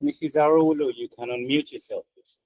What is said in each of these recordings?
Mrs. Arolo, you can unmute yourself, please.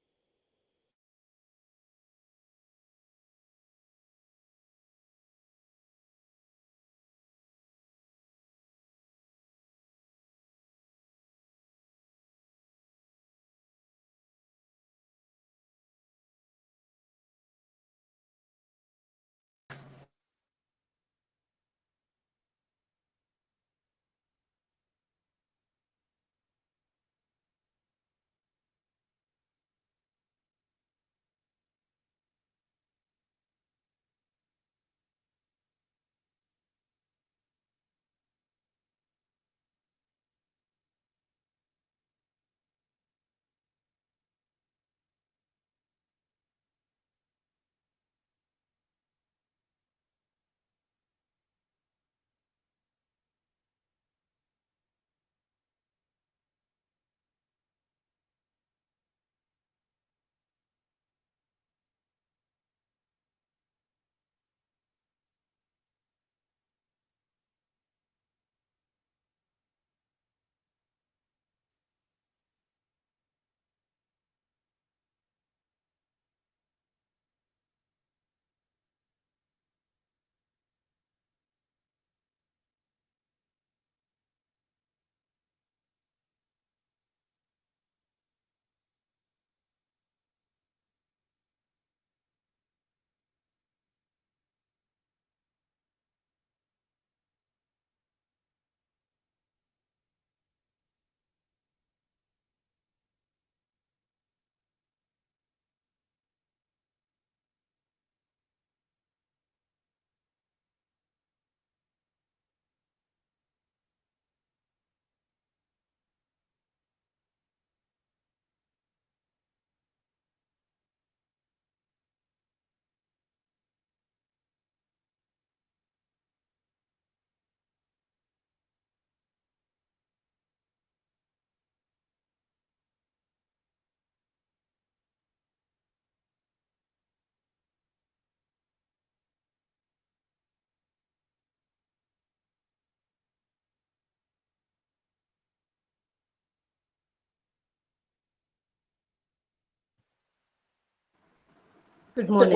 Good morning.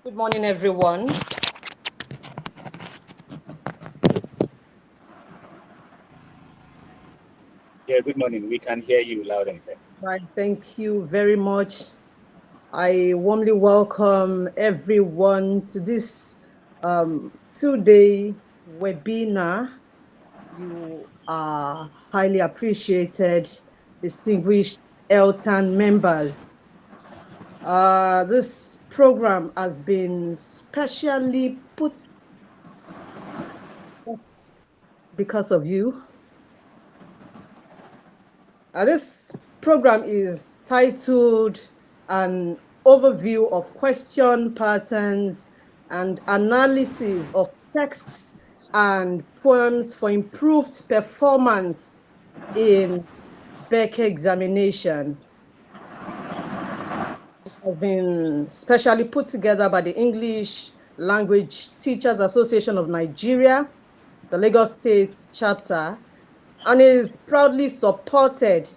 Good morning, everyone. Yeah, good morning. We can hear you loud and clear. Right, thank you very much. I warmly welcome everyone to this two-day webinar. You are highly appreciated, distinguished ELTAN members. This program has been specially put because of you. This program is titled An Overview of Question Patterns and Analysis of Texts and Poems for Improved Performance in BECE Examination. It has been specially put together by the English Language Teachers Association of Nigeria, the Lagos State chapter, and is proudly supported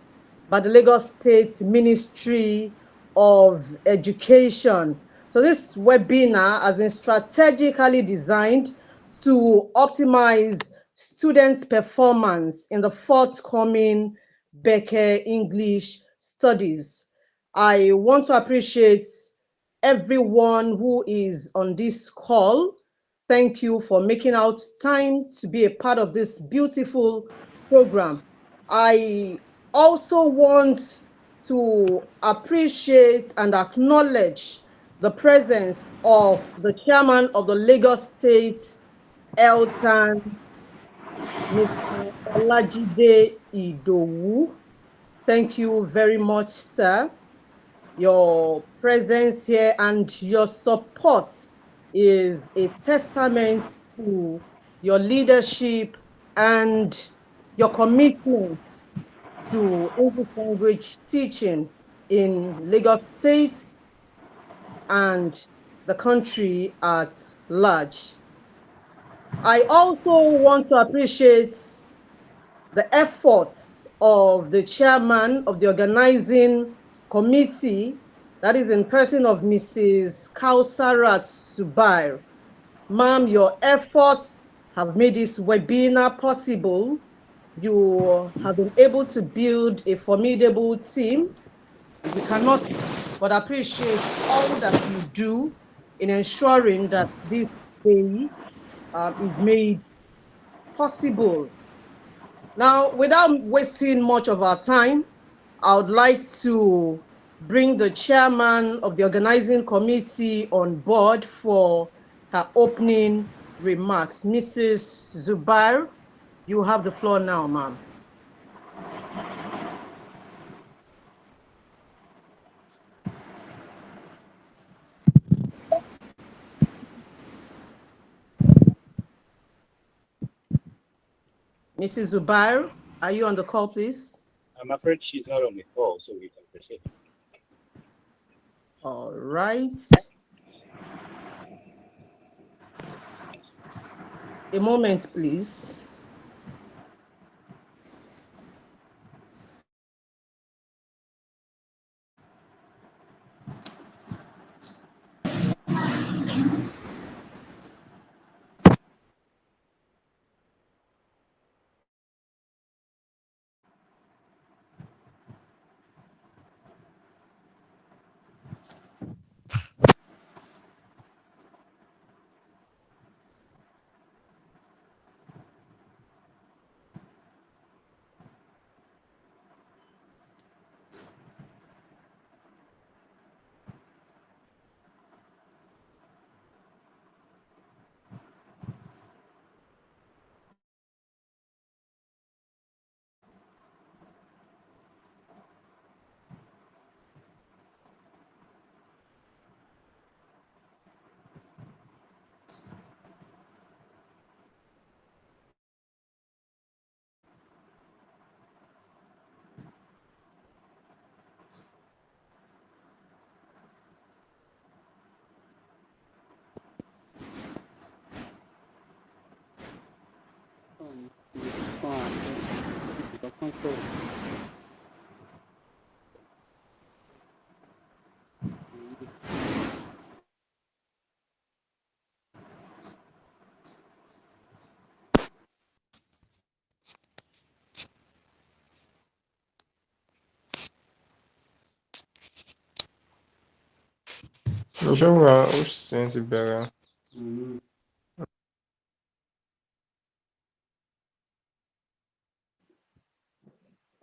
by the Lagos State Ministry of Education. So this webinar has been strategically designed to optimize students' performance in the forthcoming BECE English studies. I want to appreciate everyone who is on this call. Thank you for making out time to be a part of this beautiful program. I also want to appreciate and acknowledge the presence of the chairman of the Lagos State ELTAN, Mr. Olajide Idowu. Thank you very much, sir. Your presence here and your support is a testament to your leadership and your commitment to English language teaching in Lagos State and the country at large. I also want to appreciate the efforts of the chairman of the organizing committee, that is in person of Mrs. Kausarat Subair. Ma'am, your efforts have made this webinar possible. You have been able to build a formidable team. We cannot but appreciate all that you do in ensuring that this day is made possible. Now, without wasting much of our time, I would like to bring the chairman of the organizing committee on board for her opening remarks. Mrs. Zubair, you have the floor now, ma'am. Mrs. Zubair, are you on the call, please? I'm afraid she's not on the call, so we can proceed. All right. A moment, please.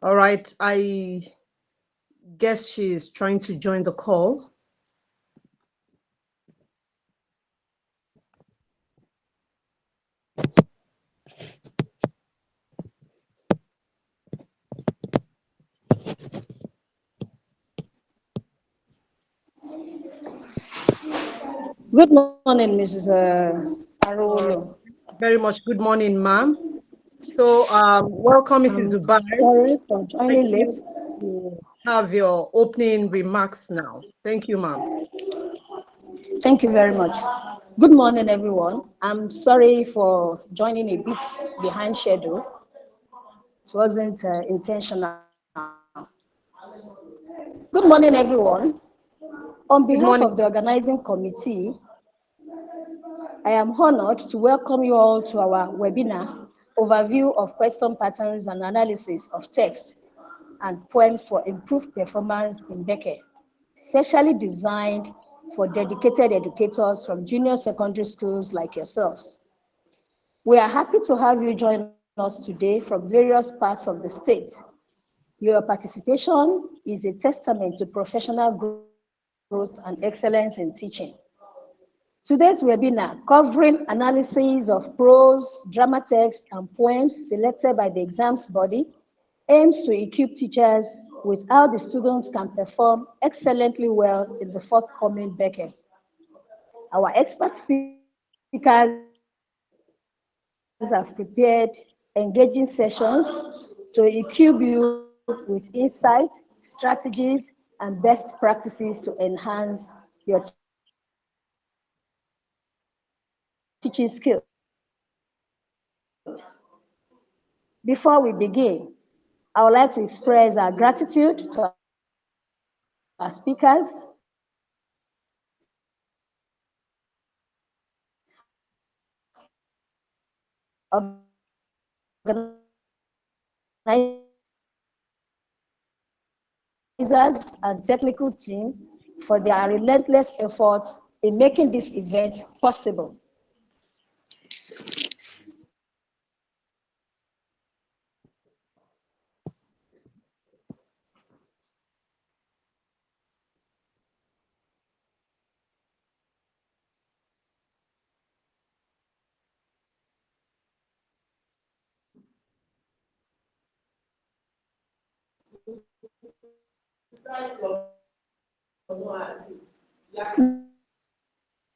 All right, I guess she's trying to join the call. Good morning, Mrs. Arolo. Very much good morning, ma'am. So welcome, Mrs. I'm Zubair. sorry for I joining think late. you have your opening remarks now. Thank you, ma'am. Thank you very much. Good morning, everyone. I'm sorry for joining a bit behind schedule. It wasn't intentional. Good morning, everyone. On Good behalf morning. of the organizing committee, I am honored to welcome you all to our webinar, Overview of Question Patterns and Analysis of Text and Poems for Improved Performance in BECE, specially designed for dedicated educators from junior secondary schools like yourselves. We are happy to have you join us today from various parts of the state. Your participation is a testament to professional growth and excellence in teaching. Today's webinar, covering analyses of prose, drama text, and poems selected by the exams body, aims to equip teachers with how the students can perform excellently well in the forthcoming BECE. Our expert speakers have prepared engaging sessions to equip you with the skills with insights, strategies, and best practices to enhance your teaching skills. Before we begin, I would like to express our gratitude to our speakers, organizers, and technical team for their relentless efforts in making this event possible.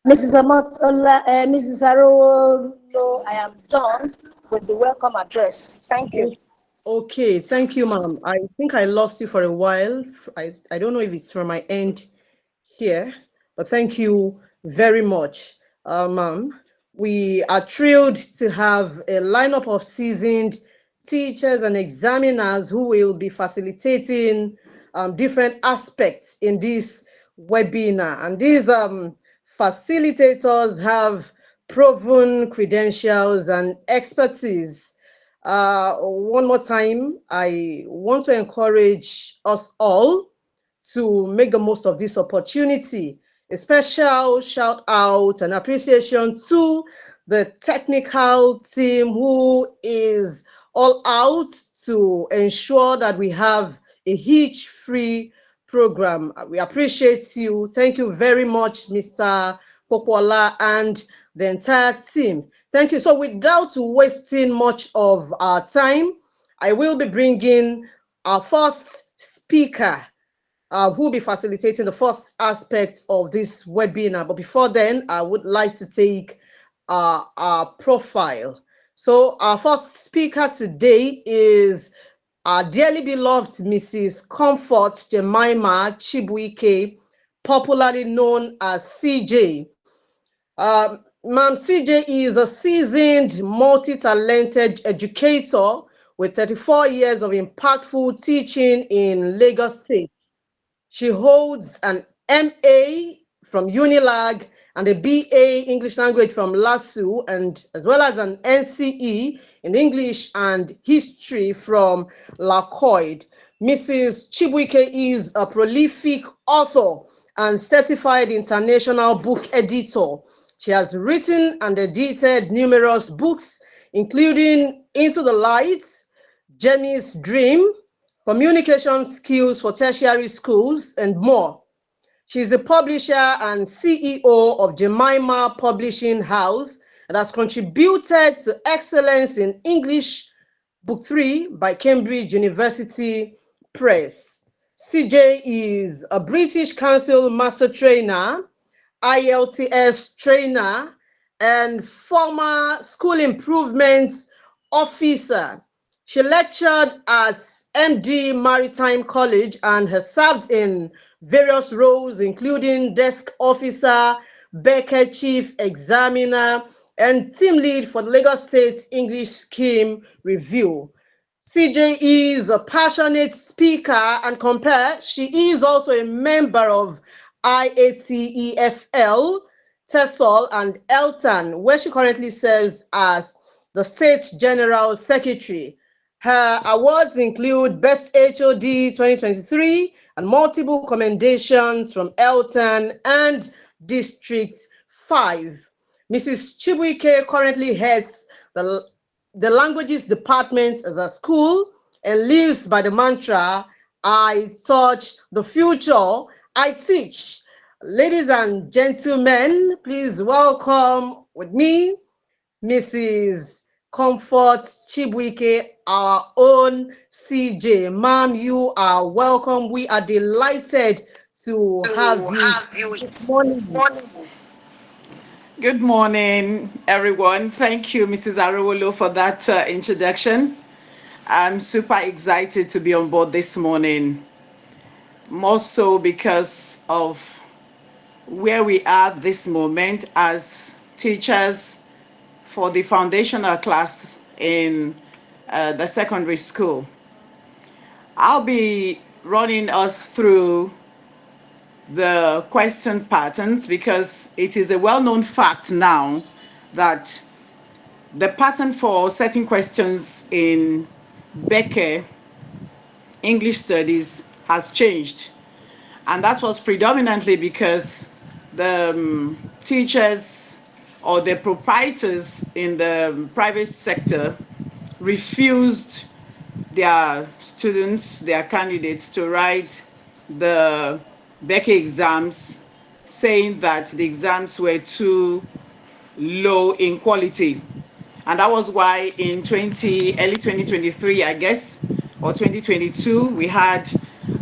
Mrs. Arolo, I am done with the welcome address. Thank you. Okay, thank you, ma'am. I think I lost you for a while. I don't know if it's from my end here, but thank you very much, ma'am. We are thrilled to have a lineup of seasoned teachers and examiners who will be facilitating different aspects in this webinar. And these facilitators have proven credentials and expertise. One more time, I want to encourage us all to make the most of this opportunity. A special shout out and appreciation to the technical team who is all out to ensure that we have a hitch-free program. We appreciate you. Thank you very much, Mr. Popola and the entire team. Thank you. So without wasting much of our time, I will be bringing our first speaker who will be facilitating the first aspect of this webinar. But before then, I would like to take our profile. So our first speaker today is our dearly beloved Mrs. Comfort Jemima Chibuike, popularly known as CJ. Ma'am CJ is a seasoned, multi-talented educator with 34 years of impactful teaching in Lagos State. She holds an MA from Unilag and a BA English language from LASU, and as well as an NCE in English and history from LACOID. Mrs. Chibuike is a prolific author and certified international book editor. She has written and edited numerous books, including Into the Light, Jenny's Dream, Communication Skills for Tertiary Schools, and more. She is the publisher and CEO of Jemima Publishing House and has contributed to Excellence in English, Book 3 by Cambridge University Press. CJ is a British Council Master Trainer, IELTS trainer, and former school improvement officer. She lectured at MD Maritime College and has served in various roles, including desk officer, BECE chief examiner, and team lead for the Lagos State English Scheme Review. CJ is a passionate speaker, and she is also a member of IATEFL, TESOL, and ELTAN, where she currently serves as the State General Secretary. Her awards include Best HOD 2023 and multiple commendations from ELTAN and District 5. Mrs. Chibuike currently heads the languages department as a school and lives by the mantra, I touch the future, I teach. Ladies and gentlemen, please welcome with me Mrs. Comfort Chibuike, our own CJ. Ma'am, you are welcome. We are delighted to have you. Good morning. Good morning, everyone. Thank you, Mrs. Arowolo, for that introduction. I'm super excited to be on board this morning, more so because of where we are this moment as teachers for the foundational class in the secondary school. I'll be running us through the question patterns because it is a well-known fact now that the pattern for setting questions in BECE English studies has changed. And that was predominantly because the teachers or the proprietors in the private sector refused their students, their candidates, to write the BECE exams, saying that the exams were too low in quality. And that was why in early 2023, I guess, or 2022, we had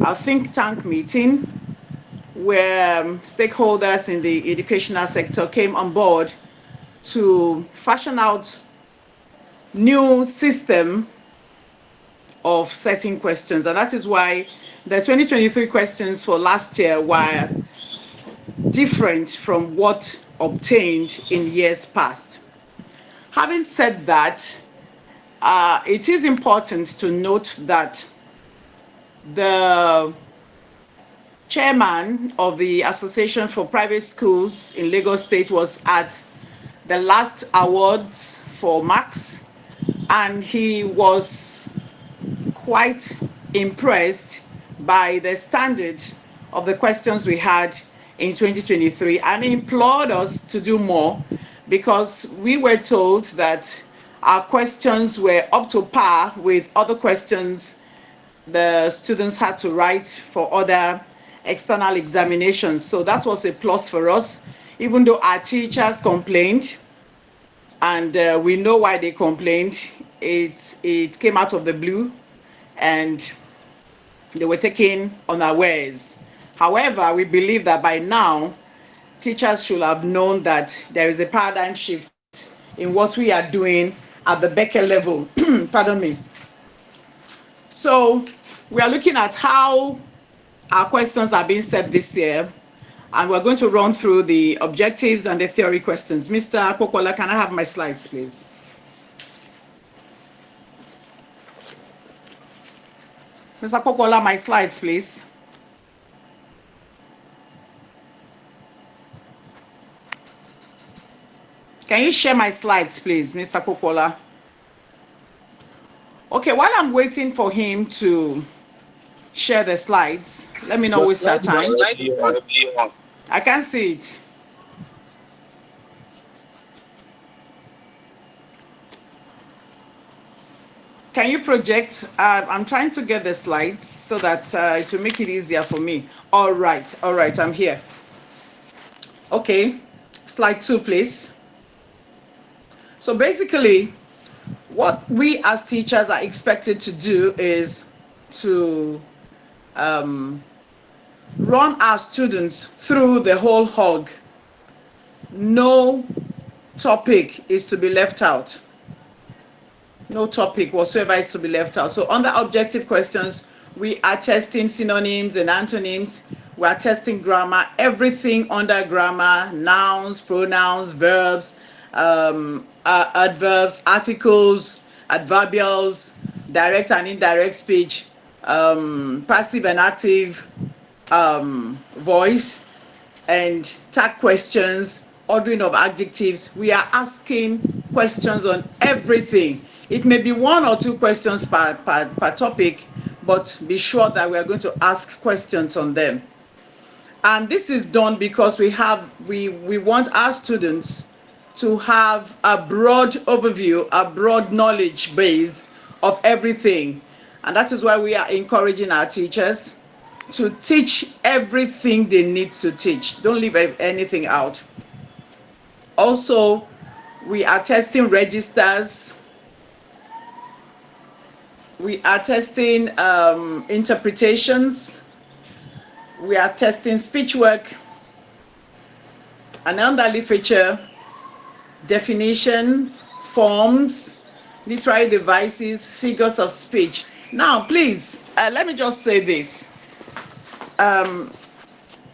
a think tank meeting where stakeholders in the educational sector came on board to fashion out new system of setting questions. And that is why the 2023 questions for last year were different from what obtained in years past. Having said that, it is important to note that the chairman of the Association for Private Schools in Lagos State was at the last awards for marks, and he was quite impressed by the standard of the questions we had in 2023 and implored us to do more, because we were told that our questions were up to par with other questions the students had to write for other external examinations. So that was a plus for us, even though our teachers complained, and we know why they complained. It came out of the blue and they were taken unawares. However, we believe that by now teachers should have known that there is a paradigm shift in what we are doing at the BECE level. Pardon me. So we are looking at how our questions are being set this year, and we're going to run through the objectives and the theory questions. Mr. Popola, can I have my slides, please? Mr. Popola, my slides, please. Can you share my slides, please, Mr. Popola? Okay, while I'm waiting for him to share the slides, let me not waste our time. I can't see it. Can you project? I'm trying to get the slides so that it will make it easier for me. All right, I'm here. Okay, slide 2, please. So basically, what we as teachers are expected to do is to run our students through the whole hog. No topic is to be left out. No topic whatsoever is to be left out. So under objective questions, we are testing synonyms and antonyms. We are testing grammar, everything under grammar, nouns, pronouns, verbs, adverbs, articles, adverbials, direct and indirect speech, passive and active voice, and tag questions, ordering of adjectives. We are asking questions on everything. It may be 1 or 2 questions per topic, but be sure that we are going to ask questions on them. And this is done because we want our students to have a broad overview, a broad knowledge base of everything. And that is why we are encouraging our teachers to teach everything they need to teach. Don't leave anything out. Also, we are testing registers. We are testing interpretations. We are testing speech work and under literature, definitions, forms, literary devices, figures of speech. Now, please, let me just say this.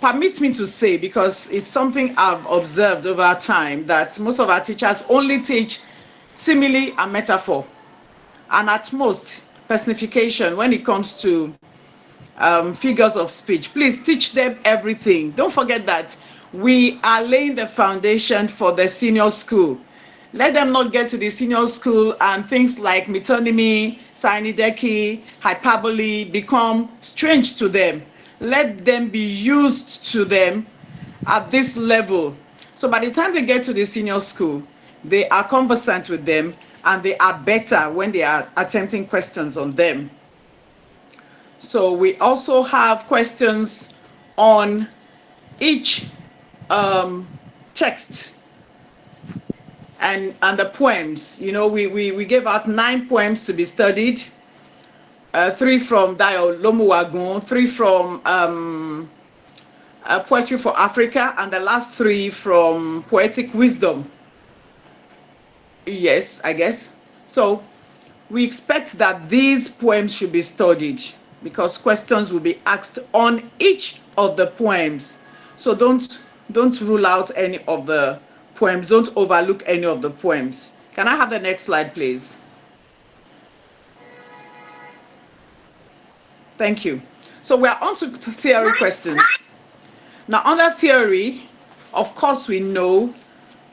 Permit me to say, because it's something I've observed over time, that most of our teachers only teach simile and metaphor, and at most personification when it comes to figures of speech. Please teach them everything. Don't forget that we are laying the foundation for the senior school. Let them not get to the senior school and things like metonymy, synecdoche, hyperbole become strange to them. Let them be used to them at this level. So by the time they get to the senior school, they are conversant with them and they are better when they are attempting questions on them. So we also have questions on each text and the poems. You know, we gave out 9 poems to be studied. 3 from Dayo Lomuwagun, 3 from Poetry for Africa, and the last 3 from Poetic Wisdom. Yes, I guess. So we expect that these poems should be studied because questions will be asked on each of the poems. So don't rule out any of the poems. Don't overlook any of the poems. Can I have the next slide, please? Thank you. So we're on to theory questions. Now, under theory, of course, we know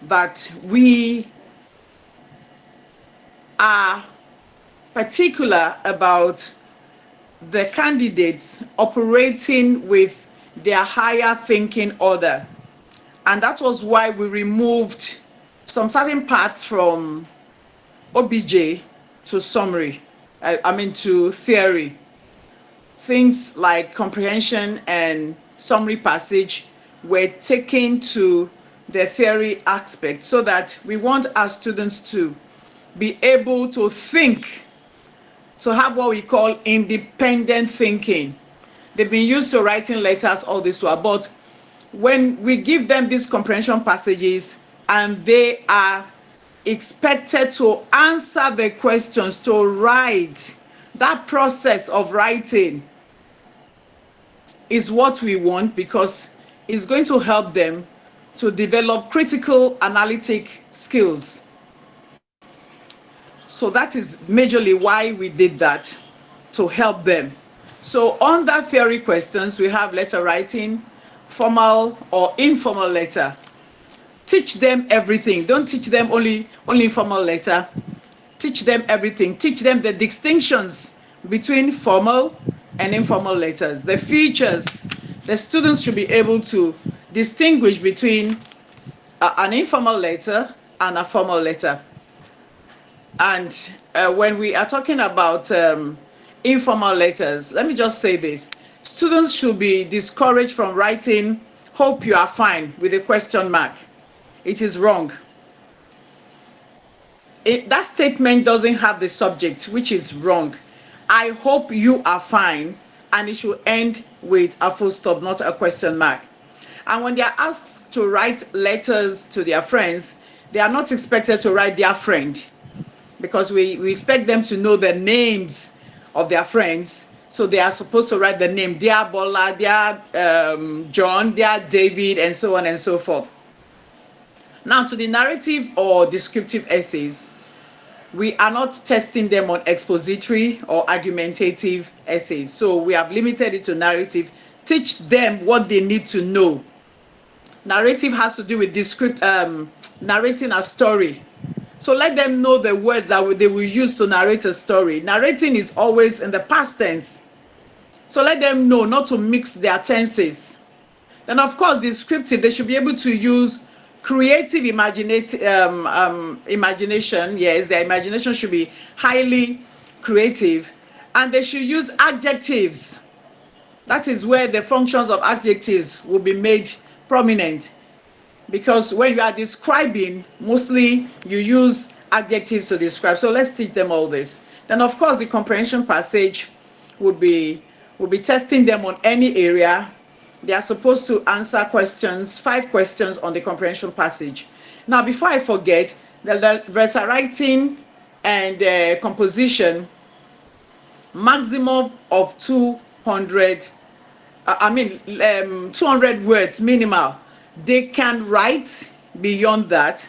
that we are particular about the candidates operating with their higher thinking order. And that was why we removed some certain parts from OBJ to summary, to theory. Things like comprehension and summary passage were taken to the theory aspect so that we want our students to be able to think, to have what we call independent thinking. They've been used to writing letters all this while, but when we give them these comprehension passages and they are expected to answer the questions, to write, that process of writing is what we want because it's going to help them to develop critical analytic skills. So that is majorly why we did that, to help them. So under theory questions, we have letter writing, formal or informal letter. Teach them everything. Don't teach them only informal letter. Teach them everything. Teach them the distinctions between formal and informal letters. The features. The students should be able to distinguish between an informal letter and a formal letter. And when we are talking about informal letters, let me just say this. Students should be discouraged from writing, "Hope you are fine," with a question mark. It is wrong. That statement doesn't have the subject, which is wrong. "I hope you are fine," and it should end with a full stop, not a question mark. And when they are asked to write letters to their friends, they are not expected to write "dear friend," because we expect them to know the names of their friends. So they are supposed to write the name, "Dear Bola," "Dear John," "Dear David," and so on and so forth. Now, to the narrative or descriptive essays, we are not testing them on expository or argumentative essays. So we have limited it to narrative. Teach them what they need to know. Narrative has to do with narrating a story. So let them know the words that they will use to narrate a story. Narrating is always in the past tense. So let them know not to mix their tenses. Then, of course, descriptive, they should be able to use creative imagination. Yes, their imagination should be highly creative. And they should use adjectives. That is where the functions of adjectives will be made prominent. Because when you are describing, mostly you use adjectives to describe. So let's teach them all this. Then, of course, the comprehension passage will be testing them on any area. They are supposed to answer questions, 5 questions on the comprehension passage. Now, before I forget, the letter writing and composition, maximum of 200, 200 words minimal. They can write beyond that.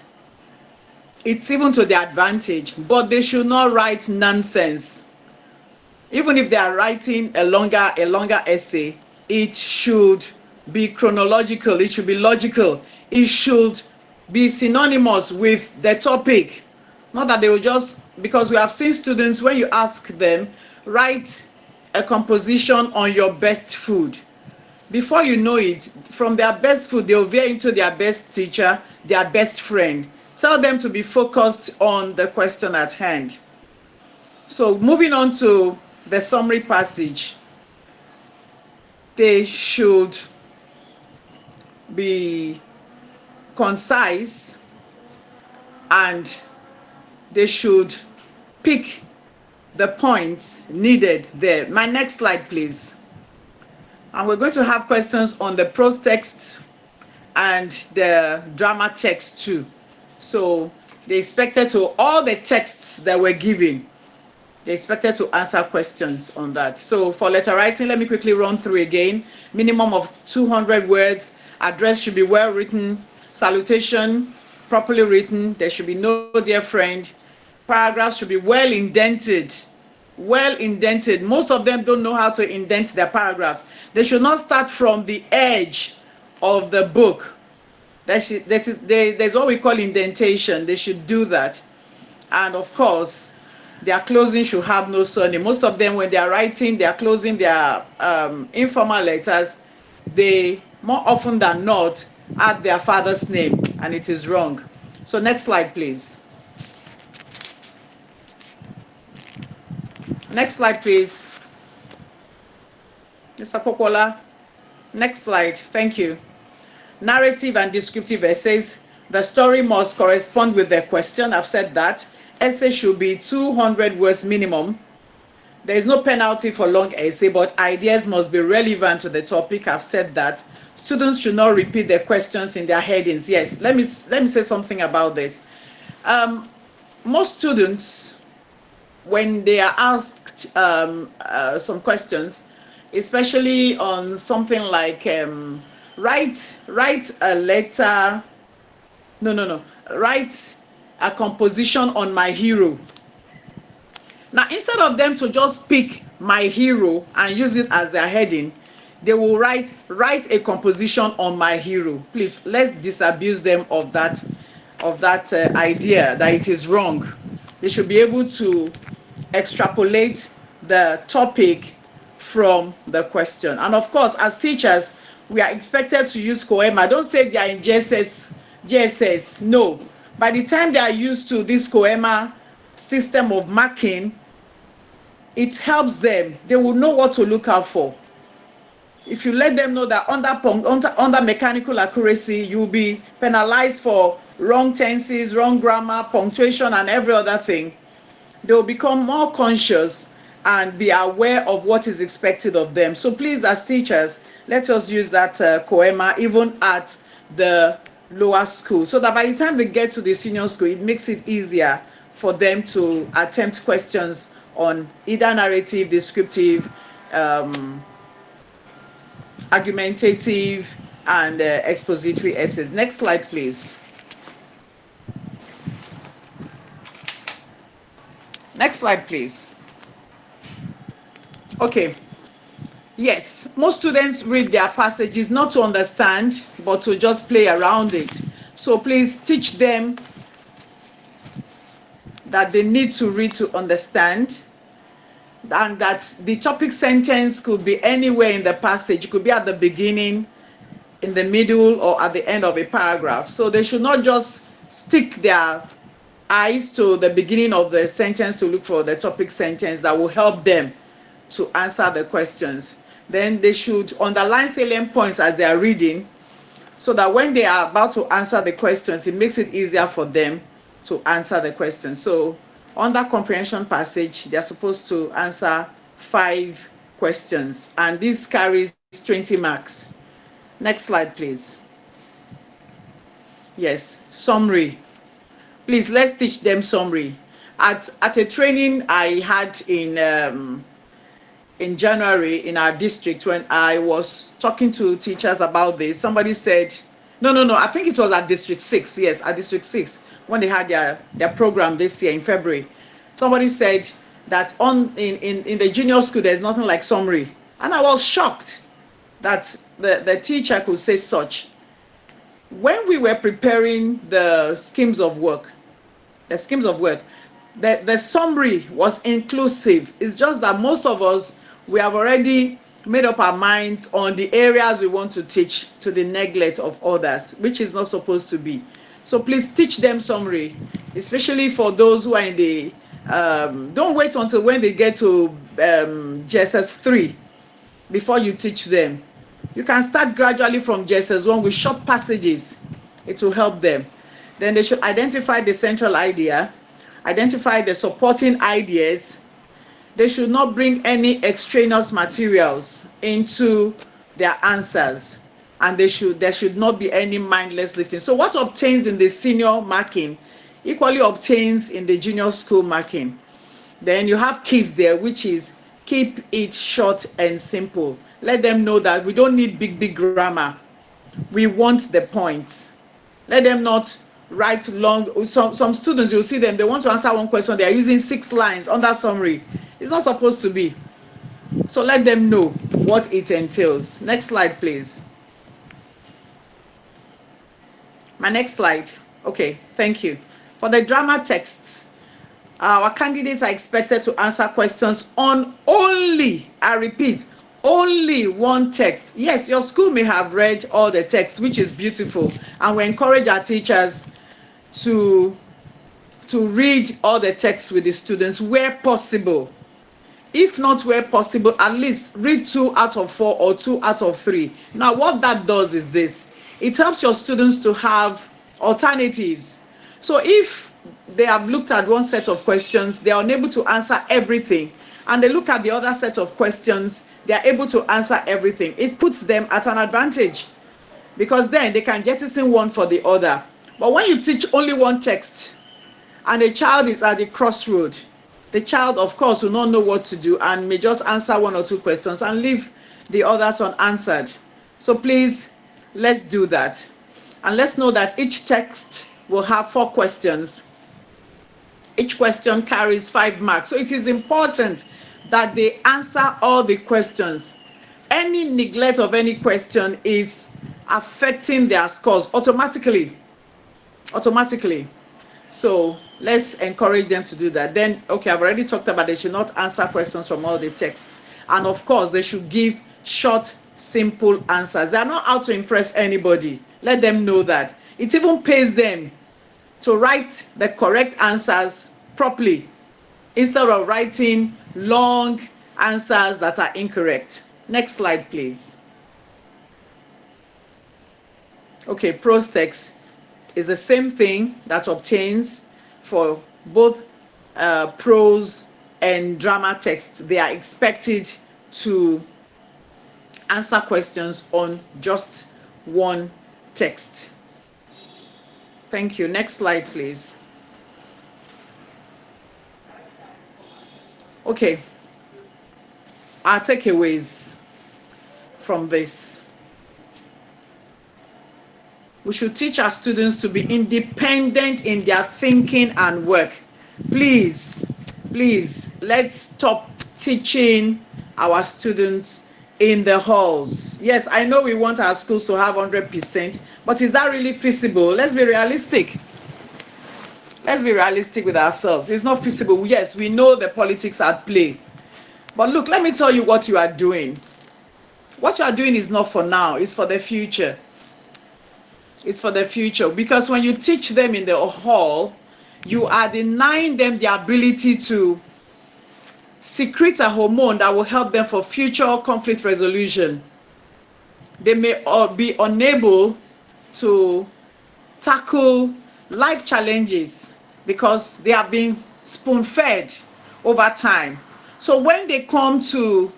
It's even to their advantage, but they should not write nonsense. Even if they are writing a longer essay, it should be chronological, it should be logical, it should be synonymous with the topic. Not that they will just, because we have seen students, when you ask them, write a composition on your best food. Before you know it, from their best food, they'll veer into their best teacher, their best friend. Tell them to be focused on the question at hand. So moving on to the summary passage, they should be concise and they should pick the points needed there. My next slide, please. And we're going to have questions on the prose text and the drama text too. So they expected to, all the texts that were given, they expected to answer questions on that. So for letter writing, let me quickly run through again. Minimum of 200 words. Address should be well written. Salutation properly written. There should be no dear friend. Paragraphs should be well indented. Well indented. Most of them don't know how to indent their paragraphs. They should not start from the edge of the book. There's what we call indentation. They should do that. And of course, their closing should have no surname. Most of them, when they are writing, they are closing their informal letters, they more often than not add their father's name, and it is wrong. So next slide, please. Next slide, please. Mr. Popola. Next slide. Thank you. Narrative and descriptive essays. The story must correspond with the question. I've said that. Essay should be 200 words minimum. There is no penalty for long essay, but ideas must be relevant to the topic. I've said that. Students should not repeat their questions in their headings. Yes, let me say something about this. Most students, when they are asked some questions, especially on something like write a letter, write a composition on my hero. Now, instead of them to just pick my hero and use it as their heading, they will write a composition on my hero. Please, let's disabuse them of that idea that it is wrong. They should be able to extrapolate the topic from the question. And of course, as teachers, we are expected to use Koema. Don't say they are in GSS. No. By the time they are used to this Koema system of marking, it helps them. They will know what to look out for. If you let them know that under mechanical accuracy, you'll be penalized for wrong tenses, wrong grammar, punctuation, and every other thing, they will become more conscious and be aware of what is expected of them. So please, as teachers, let us use that Koema even at the lower school, so that by the time they get to the senior school, it makes it easier for them to attempt questions on either narrative, descriptive, argumentative, and expository essays. Next slide, please. Next slide, please. Okay. Yes, most students read their passages not to understand, but to just play around it. So please teach them that they need to read to understand, and that the topic sentence could be anywhere in the passage. It could be at the beginning, in the middle, or at the end of a paragraph. So they should not just stick their eyes to the beginning of the sentence to look for the topic sentence that will help them to answer the questions. Then they should underline salient points as they are reading, so that when they are about to answer the questions, it makes it easier for them to answer the questions. So under comprehension passage, they are supposed to answer 5 questions, and this carries 20 marks. Next slide, please. Yes, summary. Please, let's teach them summary. At a training I had in January in our district, when I was talking to teachers about this, somebody said, no, I think it was at District 6, yes, at District 6, when they had their program this year in February. Somebody said that in the junior school, there's nothing like summary. And I was shocked that the teacher could say such. When we were preparing the schemes of work, the summary was inclusive. It's just that most of us, we have already made up our minds on the areas we want to teach to the neglect of others, which is not supposed to be. So please teach them summary, especially for those who are in the, don't wait until when they get to JSS 3 before you teach them. You can start gradually from JSS 1 with short passages. It will help them. Then they should identify the central idea, identify the supporting ideas. They should not bring any extraneous materials into their answers, and there should not be any mindless lifting. So what obtains in the senior marking equally obtains in the junior school marking. Then you have keys there, which is keep it short and simple. Let them know that we don't need big grammar. We want the points. Let them not write long. Some students, you'll see them, they want to answer one question, they are using 6 lines under summary. It's not supposed to be. So let them know what it entails. Next slide, please. My next slide. Okay, thank you. For the drama texts, our candidates are expected to answer questions on only, I repeat, only one text. Yes, your school may have read all the texts, which is beautiful, and we encourage our teachers to read all the texts with the students where possible. If not where possible, at least read 2 out of 4 or 2 out of 3. Now, what that does is this. It helps your students to have alternatives. So if they have looked at one set of questions, they are unable to answer everything, and they look at the other set of questions, they are able to answer everything. It puts them at an advantage, because then they can jettison one for the other. But when you teach only one text and a child is at the crossroad, the child, of course, will not know what to do and may just answer 1 or 2 questions and leave the others unanswered. So please, let's do that. And let's know that each text will have 4 questions. Each question carries 5 marks. So it is important that they answer all the questions. Any neglect of any question is affecting their scores automatically. So let's encourage them to do that. Then, okay, I've already talked about they should not answer questions from all the texts. And of course, they should give short, simple answers. They are not out to impress anybody. Let them know that. It even pays them to write the correct answers properly instead of writing long answers that are incorrect. Next slide, please. Okay, prose text is the same thing that obtains for both prose and drama text. They are expected to answer questions on just one text. Thank you. Next slide, please. Okay, our takeaways from this. We should teach our students to be independent in their thinking and work. Please, let's stop teaching our students in the halls. Yes, I know we want our schools to have 100%, but is that really feasible? Let's be realistic. Let's be realistic with ourselves. It's not feasible. Yes, we know the politics at play. But look, let me tell you what you are doing. What you are doing is not for now, it's for the future. It's for the future, because when you teach them in the hall, you are denying them the ability to secrete a hormone that will help them for future conflict resolution. They may be unable to tackle life challenges because they have been spoon-fed over time. So when they come to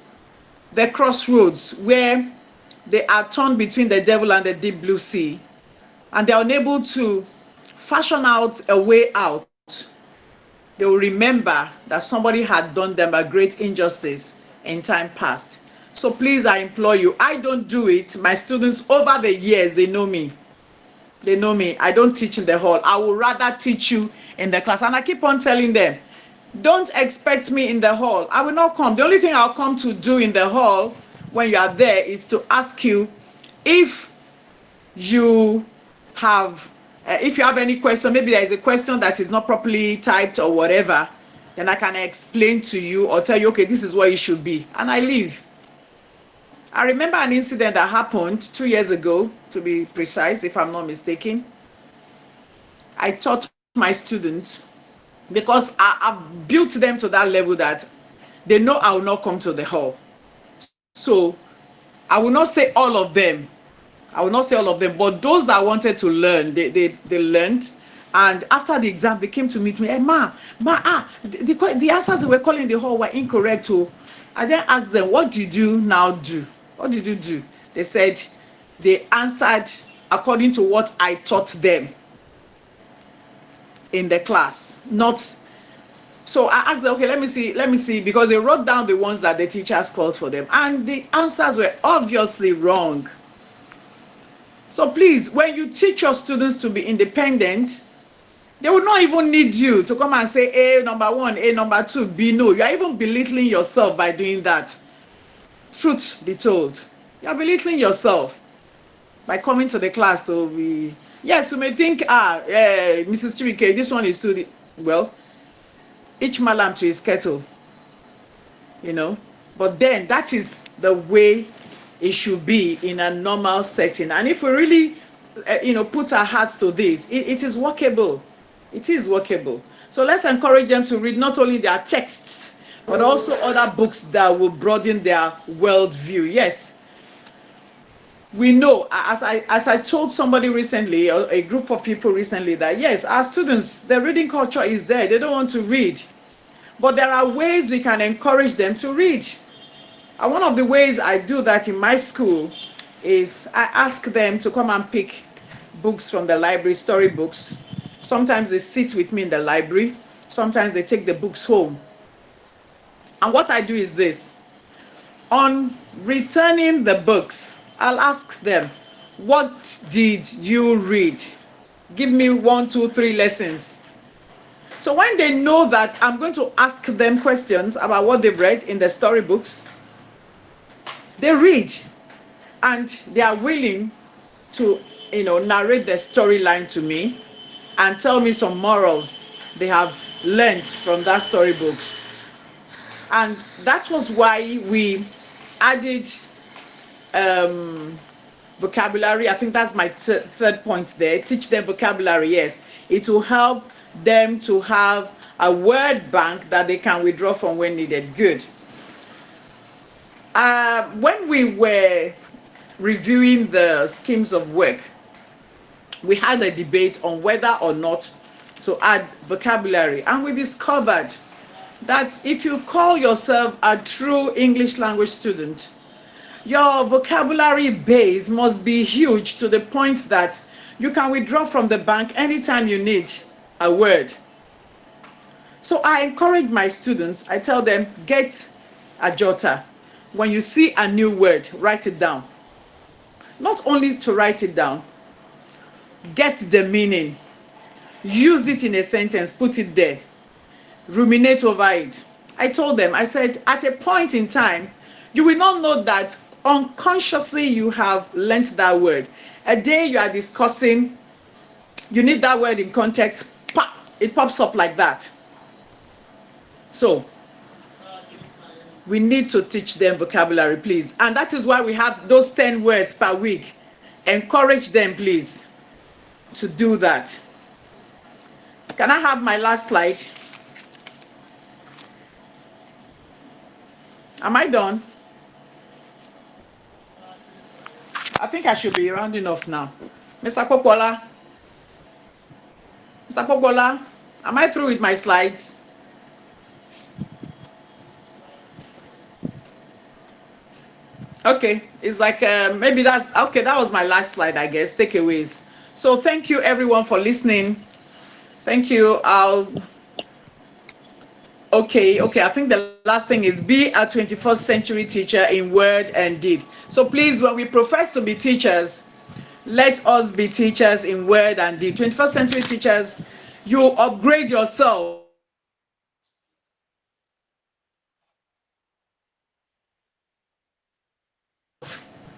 the crossroads where they are torn between the devil and the deep blue sea, and they are unable to fashion out a way out, they will remember that somebody had done them a great injustice in time past. So please, I implore you, I don't do it. My students over the years, they know me. They know me. I don't teach in the hall. I would rather teach you in the class. And I keep on telling them, don't expect me in the hall. I will not come. The only thing I'll come to do in the hall when you are there is to ask you if you have any question. Maybe there is a question that is not properly typed or whatever, then I can explain to you or tell you, okay, this is what it should be, and I leave. I remember an incident that happened 2 years ago, to be precise, if I'm not mistaken. I taught my students because I've built them to that level that they know I will not come to the hall. So I will not say all of them. But those that wanted to learn, they learned. And after the exam, they came to meet me. Hey, the answers they were calling in the hall were incorrect. Oh. I then asked them, what did you now do? What did you do? They said they answered according to what I taught them in the class. So I asked them, okay, let me see, because they wrote down the ones that the teachers called for them, and the answers were obviously wrong. So please, when you teach your students to be independent, they will not even need you to come and say A number 1, A number 2, B. No, you are even belittling yourself by doing that. Truth be told, you are belittling yourself by coming to the class to be. Yes, you may think, Mrs. Chibuike, this one is too. Well, each malam to his kettle, you know. But then that is the way it should be in a normal setting. And if we really, put our hearts to this, it is workable. It is workable. So let's encourage them to read not only their texts, but also other books that will broaden their worldview. Yes, we know, as I told somebody recently, or a group of people recently, that yes, our students, their reading culture is there. They don't want to read. But there are ways we can encourage them to read. And one of the ways I do that in my school is I ask them to come and pick books from the library, story books. Sometimes they sit with me in the library. Sometimes they take the books home. And what I do is this. On returning the books, I'll ask them, what did you read? Give me 1, 2, 3 lessons. So when they know that I'm going to ask them questions about what they've read in the storybooks, they read and they are willing to, narrate the storyline to me and tell me some morals they have learned from that storybooks. And that was why we added vocabulary. I think that's my third point there. Teach them vocabulary. Yes, it will help them to have a word bank that they can withdraw from when needed. Good. When we were reviewing the schemes of work, we had a debate on whether or not to add vocabulary, and we discovered that if you call yourself a true English language student, your vocabulary base must be huge to the point that you can withdraw from the bank anytime you need a word. So I encourage my students, I tell them, get a jotter. When you see a new word, write it down. Not only to write it down, get the meaning, use it in a sentence, put it there, ruminate over it. I told them, I said, at a point in time, you will not know that unconsciously you have learnt that word. A day you are discussing, you need that word in context, pop, it pops up like that. So we need to teach them vocabulary, please. And that is why we have those 10 words per week. Encourage them, please, to do that. Can I have my last slide? Am I done? I think I should be rounding off now. Mr. Popola? Mr. Popola, am I through with my slides? Okay, it's like maybe that's okay. That was my last slide, I guess. Takeaways. So thank you everyone for listening. Thank you. I'll Okay. I think the last thing is be a 21st century teacher in word and deed. So please, when we profess to be teachers, let us be teachers in word and deed. 21st century teachers, you upgrade yourself.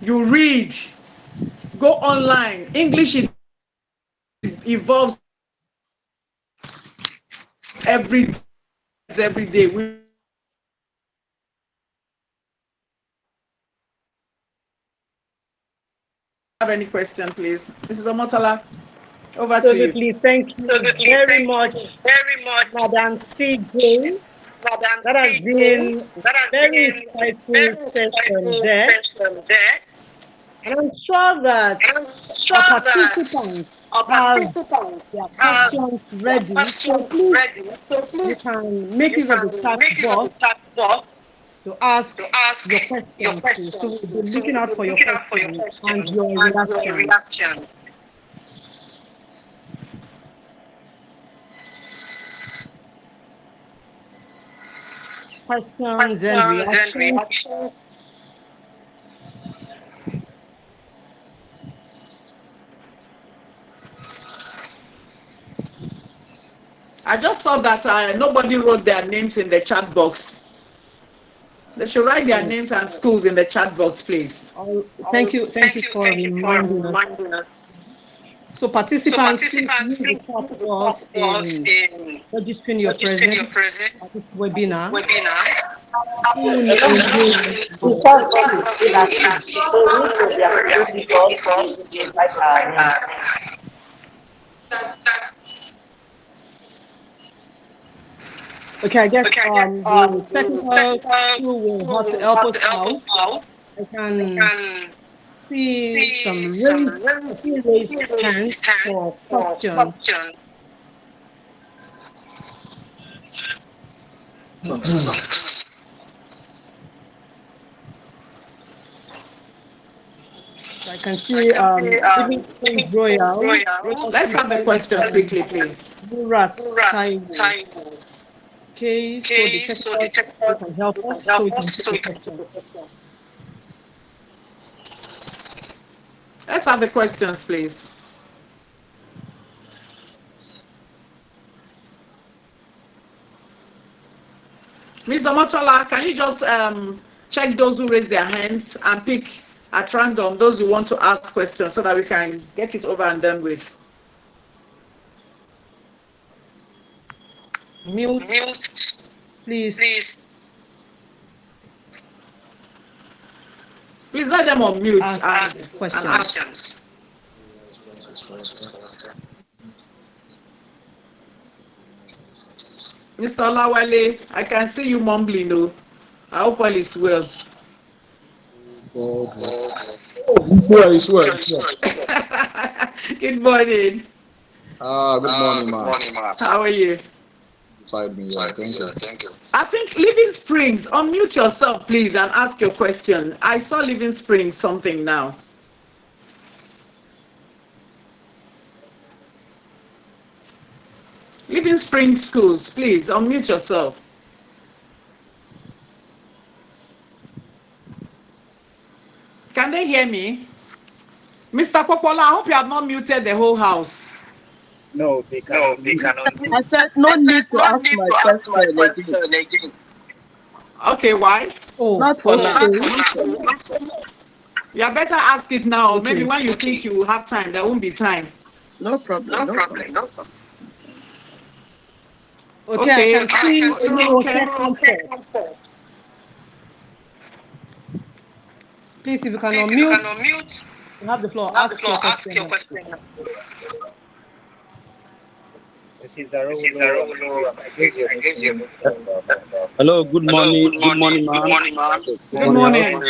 You read, go online. English evolves every day. We have any question, please? Mrs. Omotala, over to you. Absolutely. Thank you Absolutely. very Thank you much, very much, Madam CJ. Madam That has CJ. been That has very been a insightful very session insightful there. session there. And I'm sure that And I'm our sure that participants our have participants their have questions their ready. So questions please, ready. So you please, can make you use of the can chat make use of the box chat box to ask to your ask your questions too. So questions. we'll be So looking out we'll for be your looking out for your questions and questions your and your reactions. reaction. Questions and Questions and reactions. reactions. I just saw that nobody wrote their names in the chat box. They should write their names and schools in the chat box, please. Thank you for Thank you for reminding us. reminding us. So participants, please use the chat box in in registering your registering your presence presence at this webinar. webinar. Soon we will The chat box is still active, so we will be absolutely first to invite our name. Okay, I guess the technical technical crew will have to will help have us to help us out. out. I I can can see see some some raised raised hands hands for for questions. questions. So I can So I see can see Living Springs Royal. Royal. Let's have the questions quickly, please. Murat Murat Taiwo. Taiwo. Okay, so the Okay, so the technical technical crew can help can us so help we can us take so the we can take question. the question. Let's have the questions, please. Ms. Omotola, can you just check those who raise their hands and pick at random those who want to ask questions so that we can get it over and done with? Mute, Mute, please. please. Please let them unmute Ask and questions. Questions. Mr. Olawale, I can see you mumbling. No, I hope all is well. It's well. Good morning. Good morning, Good ma'am. morning, ma'am. How are you? Beside me, yeah. Thank you. Thank you. I think Living Springs, unmute yourself, please, and ask your question. I saw Living Springs something now. Living Springs Schools, please, unmute yourself. Can they hear me? Mr. Popola, I hope you have not muted the whole house. No, they No, cannot they mute. cannot. I said no need to No ask need my to ask my question again. question again. Okay, why? Oh, Not for now. okay. Not for now. You better ask it now. Okay. Maybe when you think you will have time, there won't be time. No problem. No problem. No problem. Okay, I can I see can Oluwoke Comfort. Please, if you can unmute, you have the floor. Ask your question now. Mrs. Arolo, I guess you're making. Hello, good morning. Good Good morning. morning, Good ma'am. morning, ma'am. Good morning.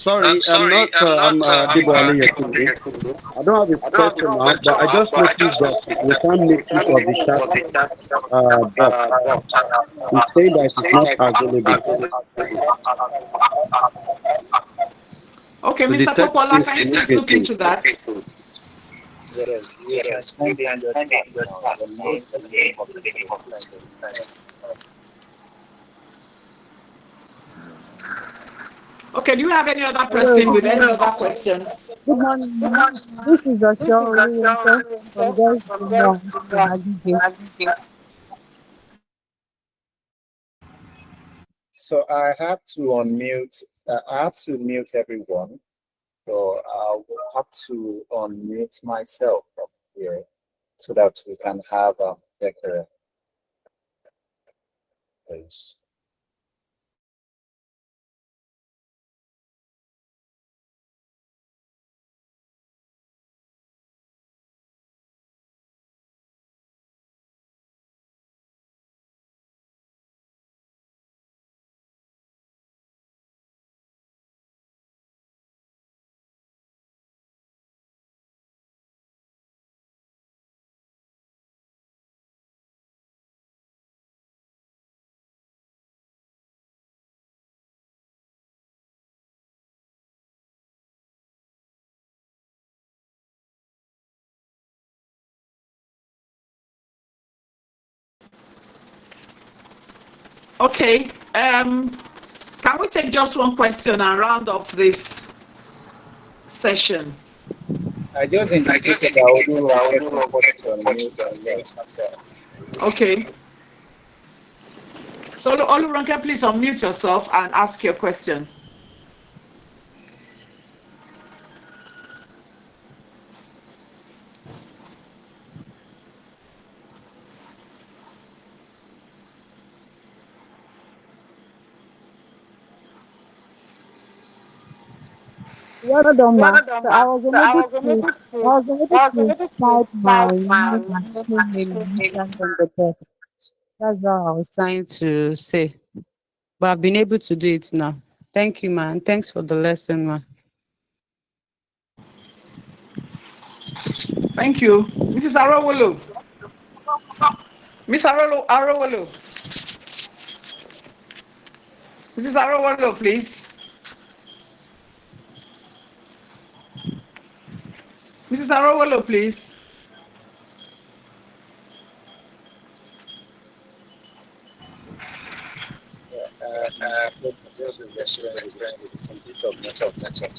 Sorry, I'm not. I'm Debo Ali. I don't have a question now, but I just noticed that we can't make use of the chat box. It's saying that it's not available. Okay, So the Mr. text Popola, is can you please look into that? Yes, you can send in your chat now, the name of the person. Okay, do you have any other person with any other question? Good morning, ma'am. This is Osho Oluwinke from Girls Junior Agege. So I have to unmute. I have to mute everyone. So I will have to unmute myself from here so that we can have better place. Okay, can we take just one question and round up this session? I just indicated that I will get comfortable to unmute myself. Okay. So Olurunke, please unmute yourself and ask your question. Well done, ma. So I was unable to type my name and school name initially on the desk. That's what I was trying to say. But I've been able to do it now. Thank you, man. Thanks for the lesson, ma. Thank you. Mrs. Arowolo. Miss Arowolo. Mrs. Arowolo, please. Mrs. Arowolo, please. Just referring to some bits of network.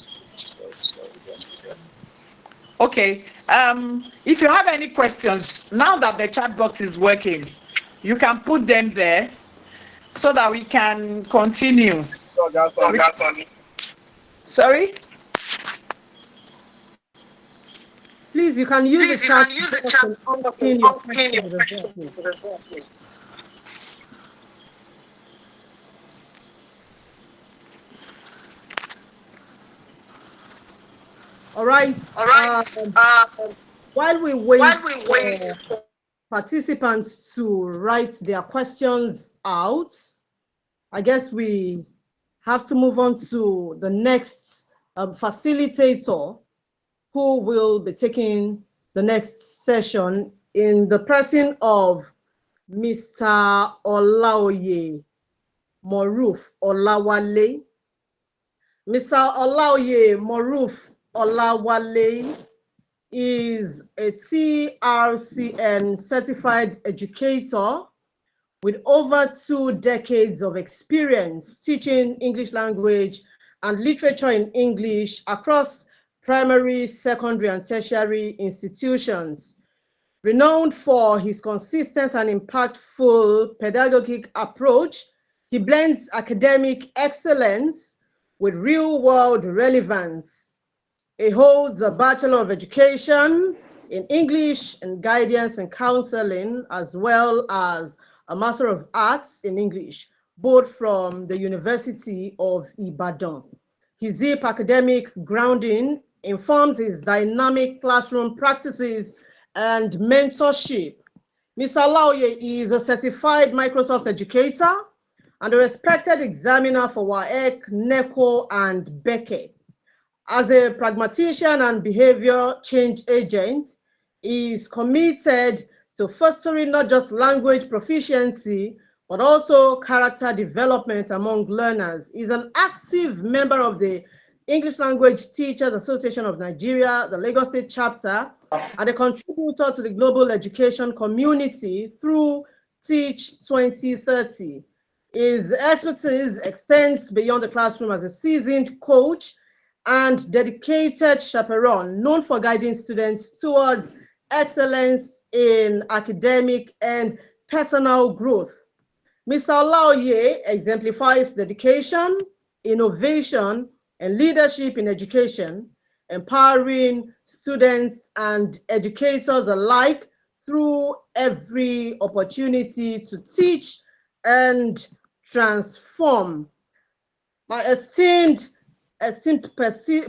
Okay. If you have any questions, now that the chat box is working, you can put them there so that we can continue. Sorry? Please, you can use the chat to pin your question as well, please. All right. While we wait for participants to write their questions out, I guess we have to move on to the next facilitator who will be taking the next session in the person of Mr. Olaoye Olawale. Mr. Olaoye Olawale is a TRCN certified educator with over 2 decades of experience teaching English language and literature in English across primary, secondary, and tertiary institutions. Renowned for his consistent and impactful pedagogic approach, he blends academic excellence with real-world relevance. He holds a Bachelor of Education in English and Guidance and Counseling, as well as a Master of Arts in English, both from the University of Ibadan. His deep academic grounding informs his dynamic classroom practices and mentorship. Mr. Olaoye is a certified Microsoft educator and a respected examiner for WAEC, NECO, and BECE. As a pragmatician and behavior change agent, he is committed to fostering not just language proficiency, but also character development among learners. He's an active member of the English Language Teachers Association of Nigeria, the Lagos State chapter, and a contributor to the global education community through Teach 2030. His expertise extends beyond the classroom as a seasoned coach and dedicated chaperone, known for guiding students towards excellence in academic and personal growth. Mr. Olaoye exemplifies dedication, innovation, and leadership in education, empowering students and educators alike through every opportunity to teach and transform. My esteemed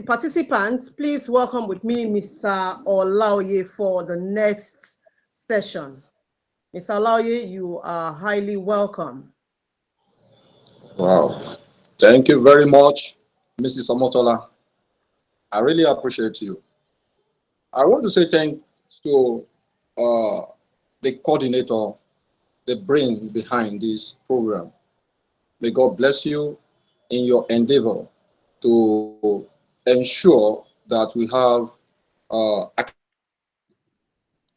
participants, please welcome with me Mr. Olaoye for the next session. Mr. Olaoye, you are highly welcome. Wow. Thank you very much, Mrs. Omotola. I really appreciate you. I want to say thank to uh, the coordinator, the brain behind this program. May God bless you in your endeavor to ensure that we have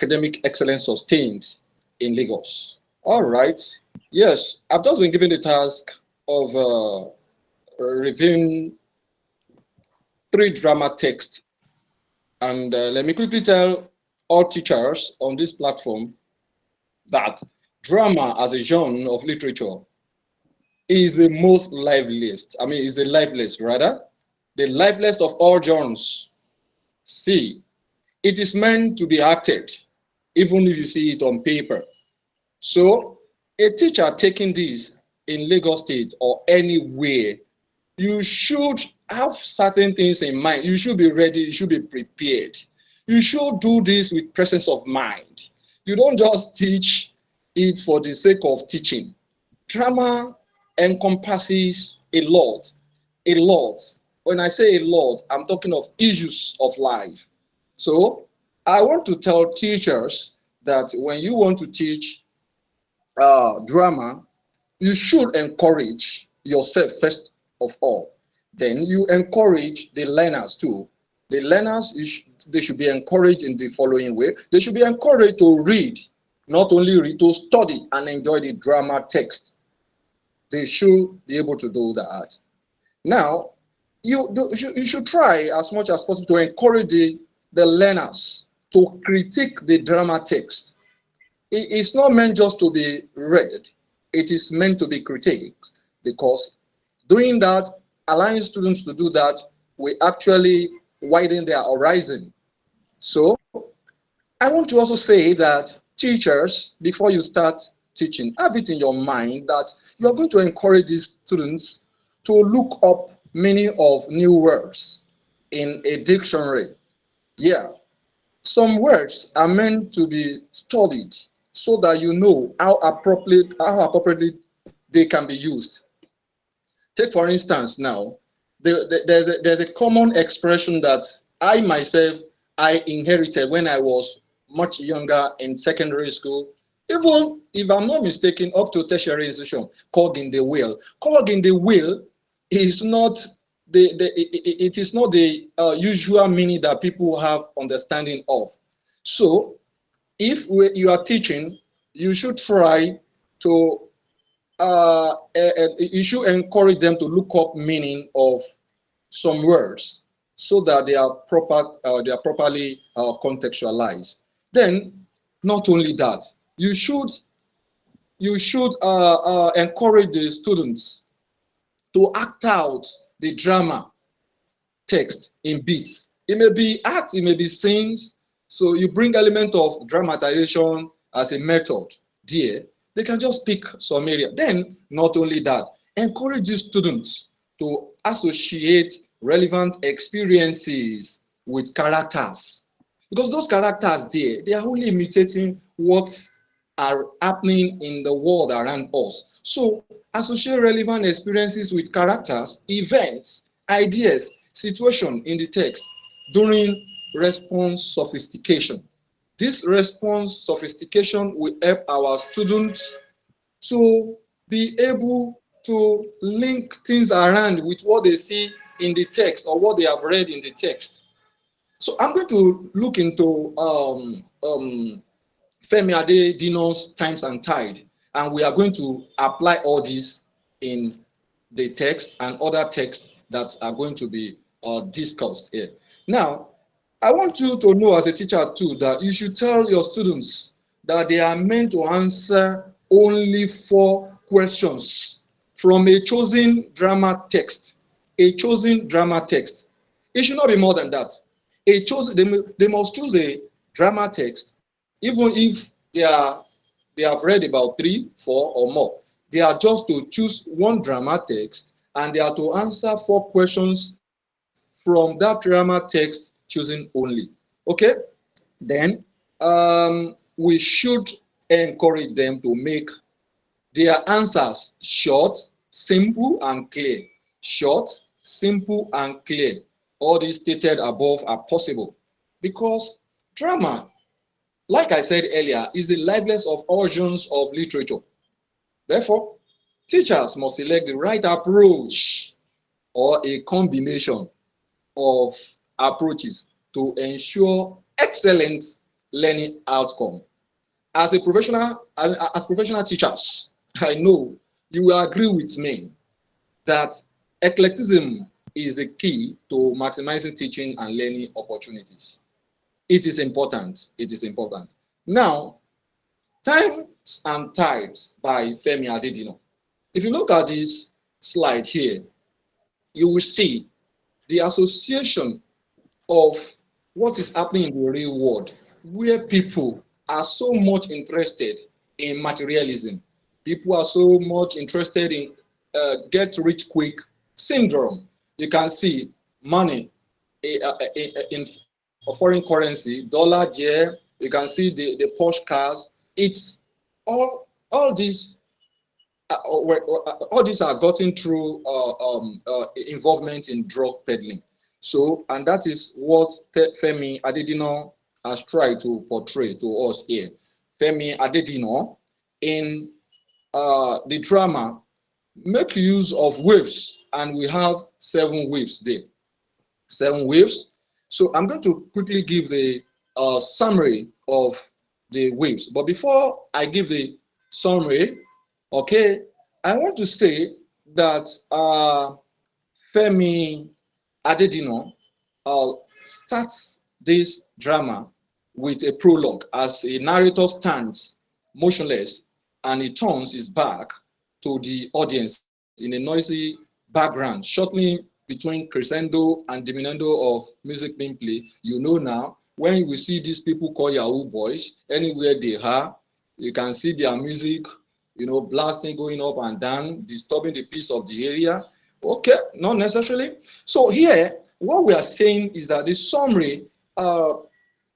academic excellence sustained in Lagos. All right. Yes, I've just been given the task of reviewing 3 drama texts. And let me quickly tell all teachers on this platform that drama as a genre of literature is the most liveliest. I mean, is the liveliest rather, the liveliest of all genres. See, it is meant to be acted, even if you see it on paper. So, a teacher taking this in Lagos State or anywhere, you should have certain things in mind. You should be ready. You should be prepared. You should do this with presence of mind. You don't just teach it for the sake of teaching. Drama encompasses a lot, a lot. When I say a lot, I'm talking of issues of life. So I want to tell teachers that when you want to teach drama, you should encourage yourself first of all. Then you encourage the learners too. The learners, they should be encouraged in the following way. They should be encouraged to read, not only read, to study and enjoy the drama text. They should be able to do that. Now, you should try as much as possible to encourage the learners to critique the drama text. It's not meant just to be read. It is meant to be critiqued, because doing that, allowing students to do that, will actually widen their horizon. So I want to also say that teachers, before you start teaching, have it in your mind that you are going to encourage these students to look up many of new words in a dictionary. Yeah, some words are meant to be studied so that you know how appropriately they can be used. Take for instance now, there's a common expression that I myself I inherited when I was much younger in secondary school. Even if I'm not mistaken, up to tertiary institution, cog in the wheel. Cog in the wheel is not it is not the usual meaning that people have understanding of. So if you are teaching, you should try to you should encourage them to look up meaning of some words so that they are properly contextualized. Then, not only that, you should encourage the students to act out the drama text in beats. It may be act, it may be scenes. So you bring element of dramatization as a method there. They can just pick some area. Then, not only that, encourage the students to associate relevant experiences with characters. Because those characters there, they are only imitating what are happening in the world around us. So associate relevant experiences with characters, events, ideas, situation in the text during response sophistication. This response sophistication will help our students to be able to link things around with what they see in the text or what they have read in the text. So I'm going to look into Femi Adedino's Times and Tide. And we are going to apply all this in the text and other texts that are going to be discussed here. Now, I want you to know as a teacher too that you should tell your students that they are meant to answer only 4 questions from a chosen drama text. A chosen drama text. It should not be more than that. They must choose a drama text, even if they have read about 3, 4, or more. They are just to choose one drama text, and they are to answer 4 questions from that drama text choosing only. Okay? Then we should encourage them to make their answers short, simple, and clear. Short, simple, and clear. All these stated above are possible because drama, like I said earlier, is the liveliest of all genres of literature. Therefore, teachers must select the right approach or a combination of approaches to ensure excellent learning outcome. As professional teachers, I know you will agree with me that eclecticism is the key to maximizing teaching and learning opportunities. It is important. It is important. Now, Times and Types by Femi Adedino. If you look at this slide here, you will see the association of what is happening in the real world, where people are so much interested in materialism. People are so much interested in get rich quick syndrome. You can see money in a foreign currency, dollar, yeah. You can see the Porsche cars. It's all these all these are gotten through involvement in drug peddling. So, and that is what Femi Adedino has tried to portray to us here. Femi Adedino, in the drama, make use of waves, and we have 7 waves there. 7 waves. So I'm going to quickly give the summary of the waves. But before I give the summary, okay, I want to say that Femi Adedino starts this drama with a prologue as a narrator stands motionless and he turns his back to the audience in a noisy background, shuttling between crescendo and diminuendo of music being played. You know now, when you see these people called Yahoo boys, anywhere they are, you can see their music, you know, blasting, going up and down, disturbing the peace of the area. Okay, not necessarily. So here, what we are saying is that the summary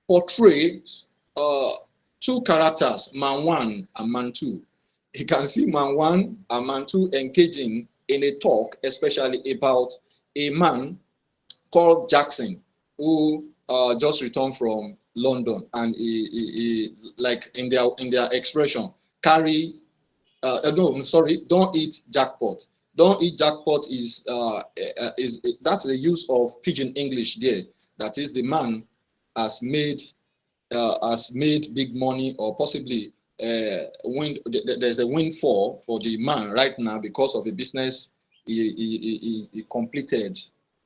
portrays 2 characters, man 1 and man 2. You can see man 1 and man 2 engaging in a talk, especially about a man called Jackson, who just returned from London, and he like in their expression, carry no, sorry, don't eat jackpot. Don't eat jackpot is that's the use of pidgin English there. That is, the man has made big money, or possibly there's a windfall for the man right now because of the business he completed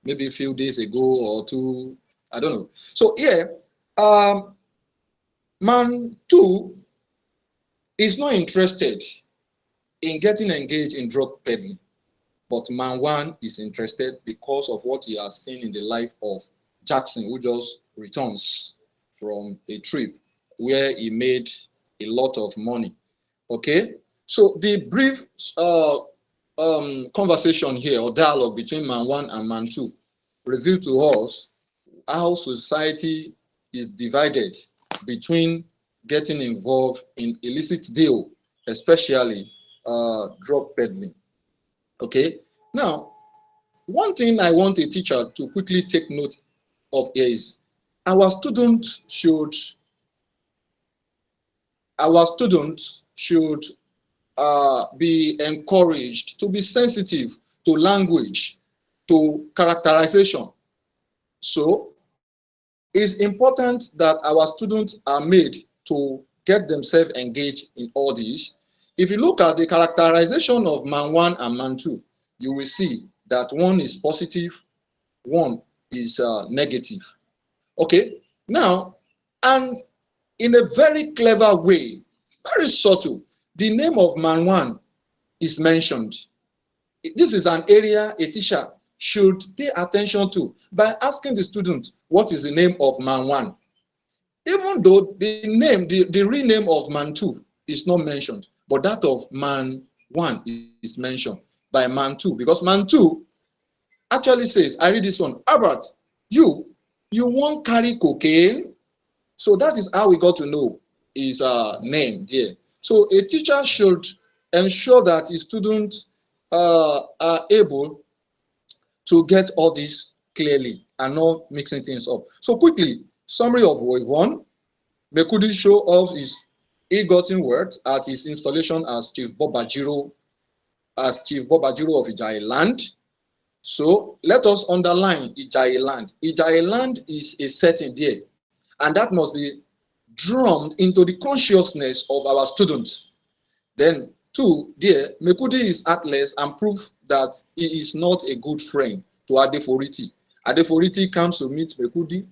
maybe a few days ago or 2, I don't know. So here, man 2 is not interested in getting engaged in drug peddling, but man 1 is interested because of what he has seen in the life of Jackson, who just returns from a trip where he made a lot of money. Okay, so the brief conversation here, or dialogue between man 1 and man 2, reveal to us how society is divided between getting involved in illicit deal, especially drug peddling. Okay, now one thing I want a teacher to quickly take note of is our students should be encouraged to be sensitive to language, to characterization. So it's important that our students are made to get themselves engaged in all this. If you look at the characterization of man 1 and man 2, you will see that one is positive, one is negative. Okay, now, and in a very clever way, very subtle, the name of man 1 is mentioned. This is an area a teacher should pay attention to by asking the student, what is the name of man 1? Even though the name, the real name of man 2 is not mentioned, but that of man 1 is mentioned by man 2, because man 2 actually says, I read this one, Albert, you won't carry cocaine? So that is how we got to know his name there. So a teacher should ensure that his students are able to get all this clearly and not mixing things up. So quickly, summary of wave 1. Mekudi show off his ill-gotten wealth at his installation as Chief Bobajiro of Ijayi land. So let us underline Ijayi land. Ijayi land is a setting there, and that must be drummed into the consciousness of our students. Then 2, there, Mekudi is heartless and proof that he is not a good friend to Adeforiti. Adeforiti comes to meet Mekudi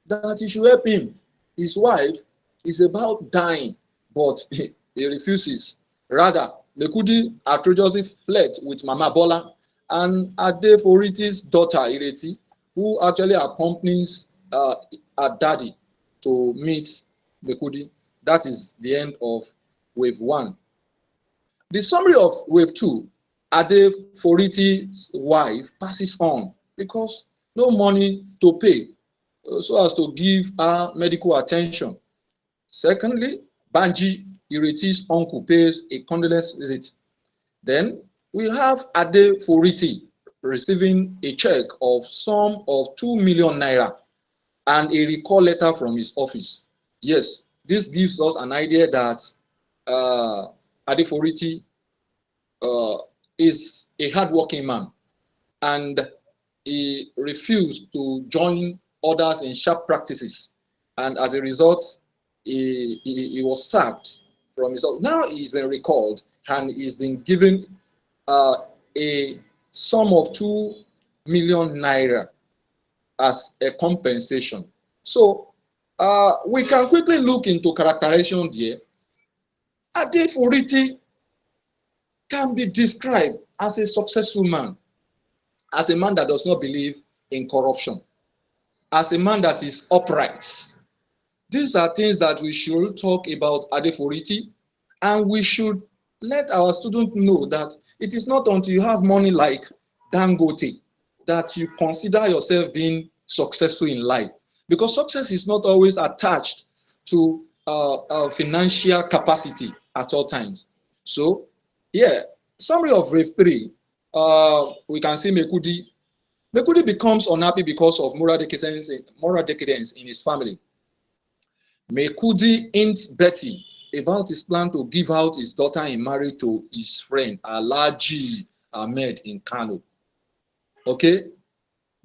that he should help him. His wife is about dying, but he refuses. Rather, Mekudi outrageously flirts with Mama Bola and Adeforiti's daughter, Ireti, who actually accompanies her daddy to meet Mekudi. That is the end of wave 1. The summary of wave 2, Adeforiti's wife passes on because no money to pay so as to give her medical attention. Secondly, Banji, Ireti's uncle, pays a condolence visit. Then we have Adeforiti receiving a check of sum of 2 million naira and a recall letter from his office. Yes, this gives us an idea that Adeforiti is a hardworking man, and he refused to join others in sharp practices, and as a result, he was sacked from his office. Now he's been recalled and he's been given a sum of 2 million naira as a compensation. So we can quickly look into characterization there. Adeforiti can be described as a successful man, as a man that does not believe in corruption, as a man that is upright. These are things that we should talk about Adeforiti, and we should let our students know that it is not until you have money like Dangote that you consider yourself being successful in life, because success is not always attached to financial capacity at all times. So, yeah, summary of wave 3, we can see Mekudi. Mekudi becomes unhappy because of moral decadence in his family. Mekudi hints Betty about his plan to give out his daughter in marriage to his friend Alhaji Ahmed in Kano. Okay,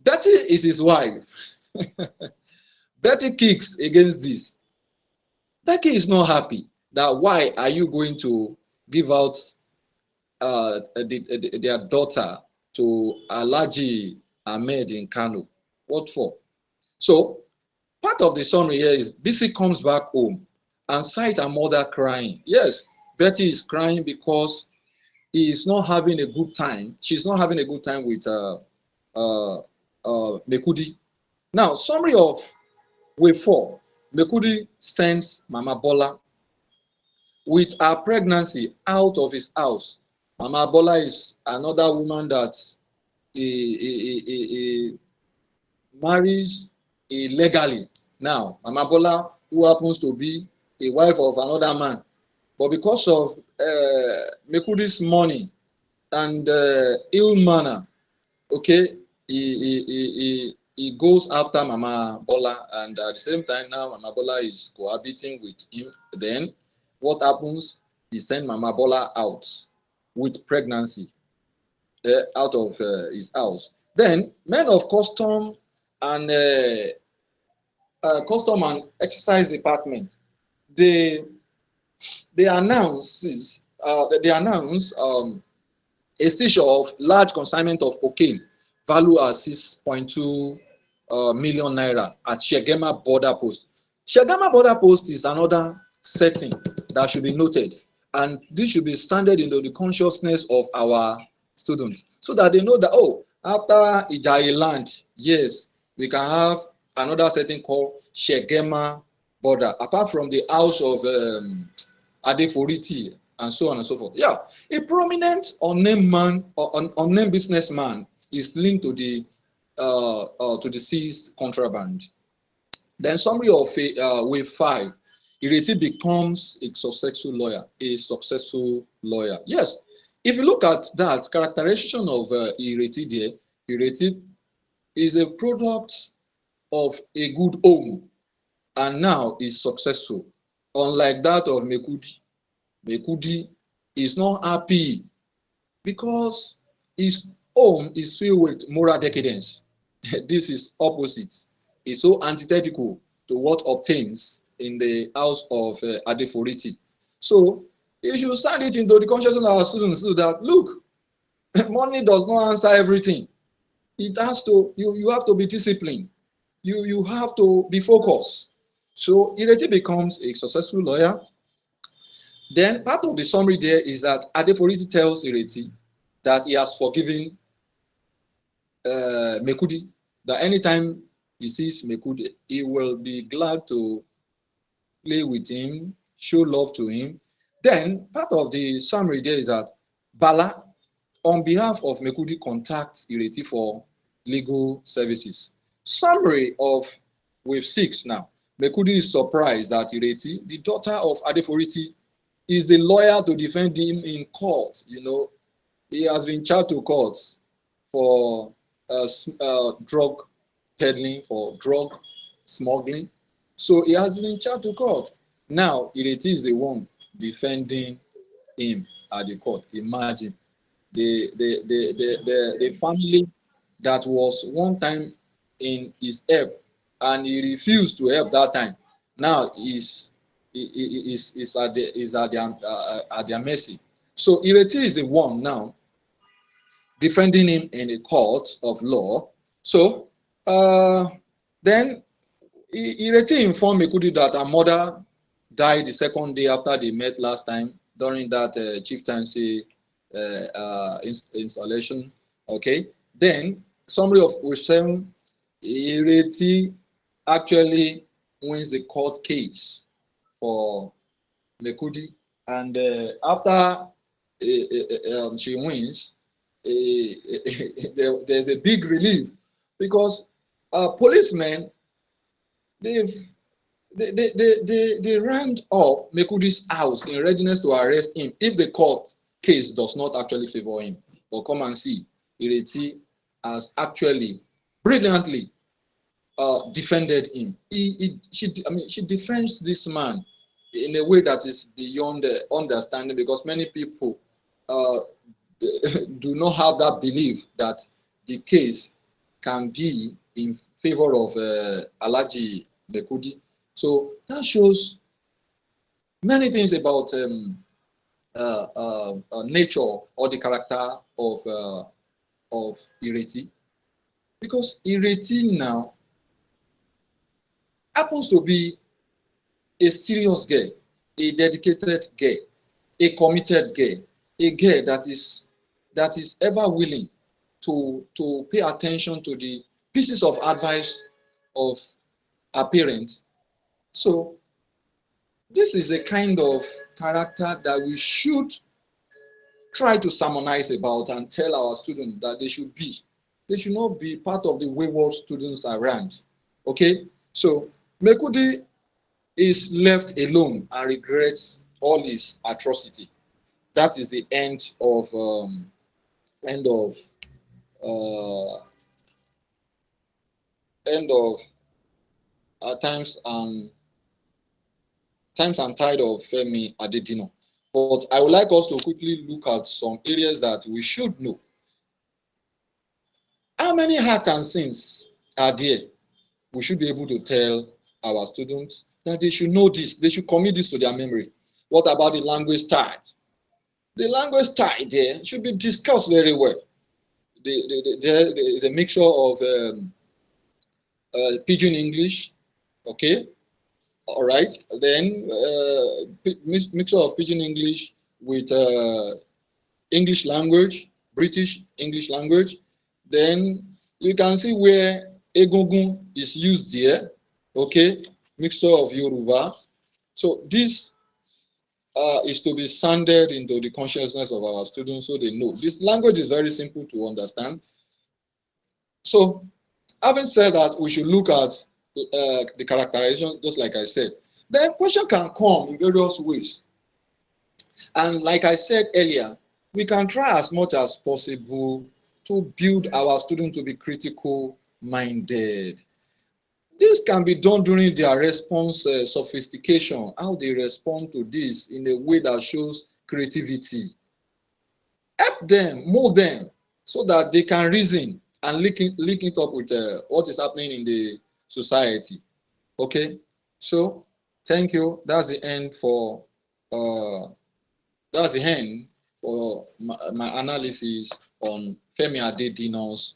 Betty is his wife. Betty kicks against this. Becky is not happy that why are you going to give out their daughter to Alhaji Ahmed in Kano? What for? So part of the summary here is BC comes back home and sight her mother crying. Yes, Betty is crying because he is not having a good time. She's not having a good time with Mekudi. Now, summary of wave 4. Mekudi sends Mama Bola with her pregnancy out of his house. Mama Bola is another woman that he marries illegally. Now, Mama Bola, who happens to be a wife of another man, but because of Mekudi's money and ill manner, okay, he goes after Mama Bola, and at the same time now Mama Bola is cohabiting with him. Then what happens? He sends Mama Bola out with pregnancy out of his house. Then men of custom and excise department, they announces they announced a seizure of large consignment of cocaine, value at 6.2 million naira at Shegema border post. Shegema border post is another setting that should be noted, and this should be standard into the consciousness of our students, so that they know that, oh, after Ijayi land, yes, we can have another setting called Shegema border, apart from the house of Adeforiti and so on and so forth. Yeah, a prominent unnamed man or unnamed businessman is linked to the seized contraband. Then summary of wave 5. Ireti becomes a successful lawyer. A successful lawyer. Yes, if you look at that characterization of Ireti there, Ireti is a product of a good home and now is successful. Unlike that of Mekudi. Mekudi is not happy because his home is filled with moral decadence. This is opposite. It's so antithetical to what obtains in the house of Adeforiti. So you should send it into the consciousness of our students so that, look, money does not answer everything. It has to, you have to be disciplined. You have to be focused. So Ireti becomes a successful lawyer. Then part of the summary there is that Adeforiti tells Ireti that he has forgiven Mekudi, that anytime he sees Mekudi, he will be glad to play with him, show love to him. Then part of the summary there is that Bala, on behalf of Mekudi, contacts Ireti for legal services. Summary of wave 6 now. Mekudi is surprised that Ireti, the daughter of Adeforiti, is the lawyer to defend him in court. You know, he has been charged to courts for drug peddling, for drug smuggling. So he has been charged to court. Now, Ireti is the one defending him at the court. Imagine the family that was one time in his help and he refused to help that time. Now is at their mercy. So Ireti is the one now defending him in a court of law. So then Ireti informed Mekudi that her mother died the second day after they met last time during that chieftaincy installation. Okay. Then summary of wave 7. Ireti actually wins the court case for Mekudi, and after she wins, there's a big relief because policemen they round up Mekudi's house in readiness to arrest him if the court case does not actually favor him. But come and see, Ireti has actually brilliantly defended him. She defends this man in a way that is beyond understanding, because many people do not have that belief that the case can be in favor of Alhaji Mekudi. So that shows many things about nature or the character of Ireti, because Ireti now happens to be a serious girl, a dedicated girl, a committed girl, a girl that is ever willing to pay attention to the pieces of advice of her parent. So this is a kind of character that we should try to sermonize about and tell our students that they should be. They should not be part of the wayward students around. Okay? So Mekudi is left alone and regrets all his atrocity. That is the end of Times and Tide of Femi Adedino. But I would like us to quickly look at some areas that we should know. How many acts and sins are there? We should be able to tell our students that they should know this. They should commit this to their memory. What about the language style? The language tie there should be discussed very well. There is a mixture of Pidgin English, okay, all right. Then mixture of Pidgin English with English language, British English language. Then you can see where Egungun is used here, okay, mixture of Yoruba. So this is to be sanded into the consciousness of our students so they know. This language is very simple to understand. So having said that, we should look at the characterization, just like I said. Then question can come in various ways. And like I said earlier, we can try as much as possible to build our students to be critical minded. This can be done during their response sophistication, how they respond to this in a way that shows creativity. Help them, mold them, so that they can reason and link it up with what is happening in the society. Okay, so thank you. That's the end for my analysis on Femi Adedino's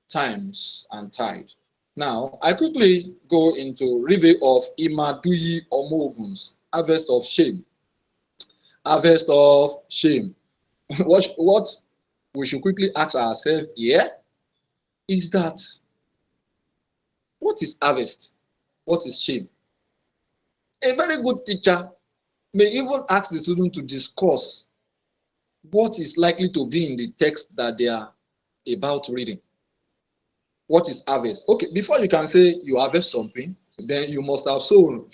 Times and Tide. Now, I quickly go into review of Imaduyi Omogun's Harvest of Shame. Harvest of Shame. What we should quickly ask ourselves here is that, what is harvest? What is shame? A very good teacher may even ask the student to discuss what is likely to be in the text that they are about reading. What is harvest? Okay, before you can say you harvest something, then you must have sown.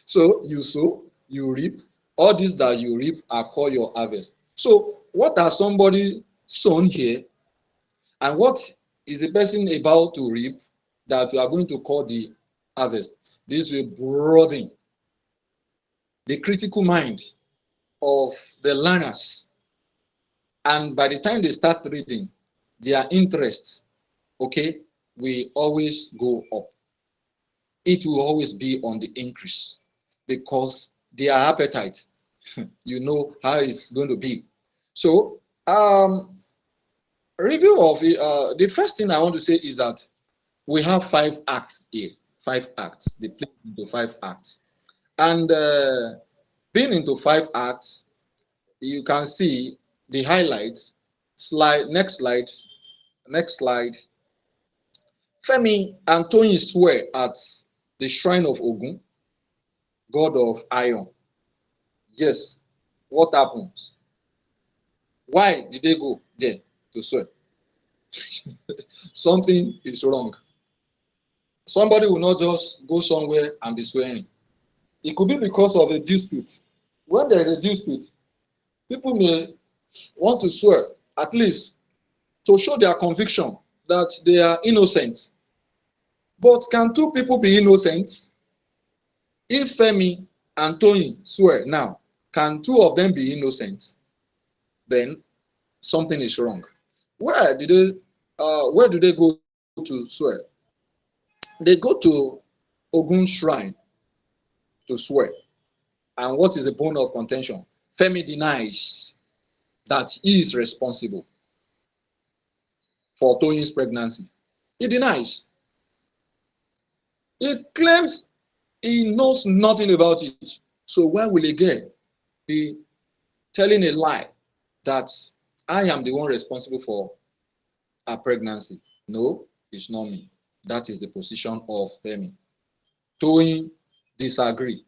So you sow, you reap. All these that you reap are called your harvest. So what has somebody sown here? And what is the person about to reap that we are going to call the harvest? This will broaden the critical mind of the learners. And by the time they start reading, their interests, okay, will always go up. It will always be on the increase because their appetite, you know how it's going to be. So, review of the first thing I want to say is that we have 5 acts here. 5 acts. They play into 5 acts. And being into 5 acts, you can see the highlights. Next slide. Femi and Tony swear at the shrine of Ogun, god of iron. Yes. What happened? Why did they go there to swear? Something is wrong. Somebody will not just go somewhere and be swearing. It could be because of a dispute. When there is a dispute, people may want to swear, at least to show their conviction that they are innocent. But can 2 people be innocent? If Femi and Tony swear now, can 2 of them be innocent? Then something is wrong. Where do they go to swear? They go to Ogun shrine to swear. And what is the bone of contention? Femi denies that he is responsible for Toyin's pregnancy. He denies. He claims he knows nothing about it. So why will he be telling a lie that I am the one responsible for her pregnancy? No, it's not me. That is the position of Femi. Toyin disagree.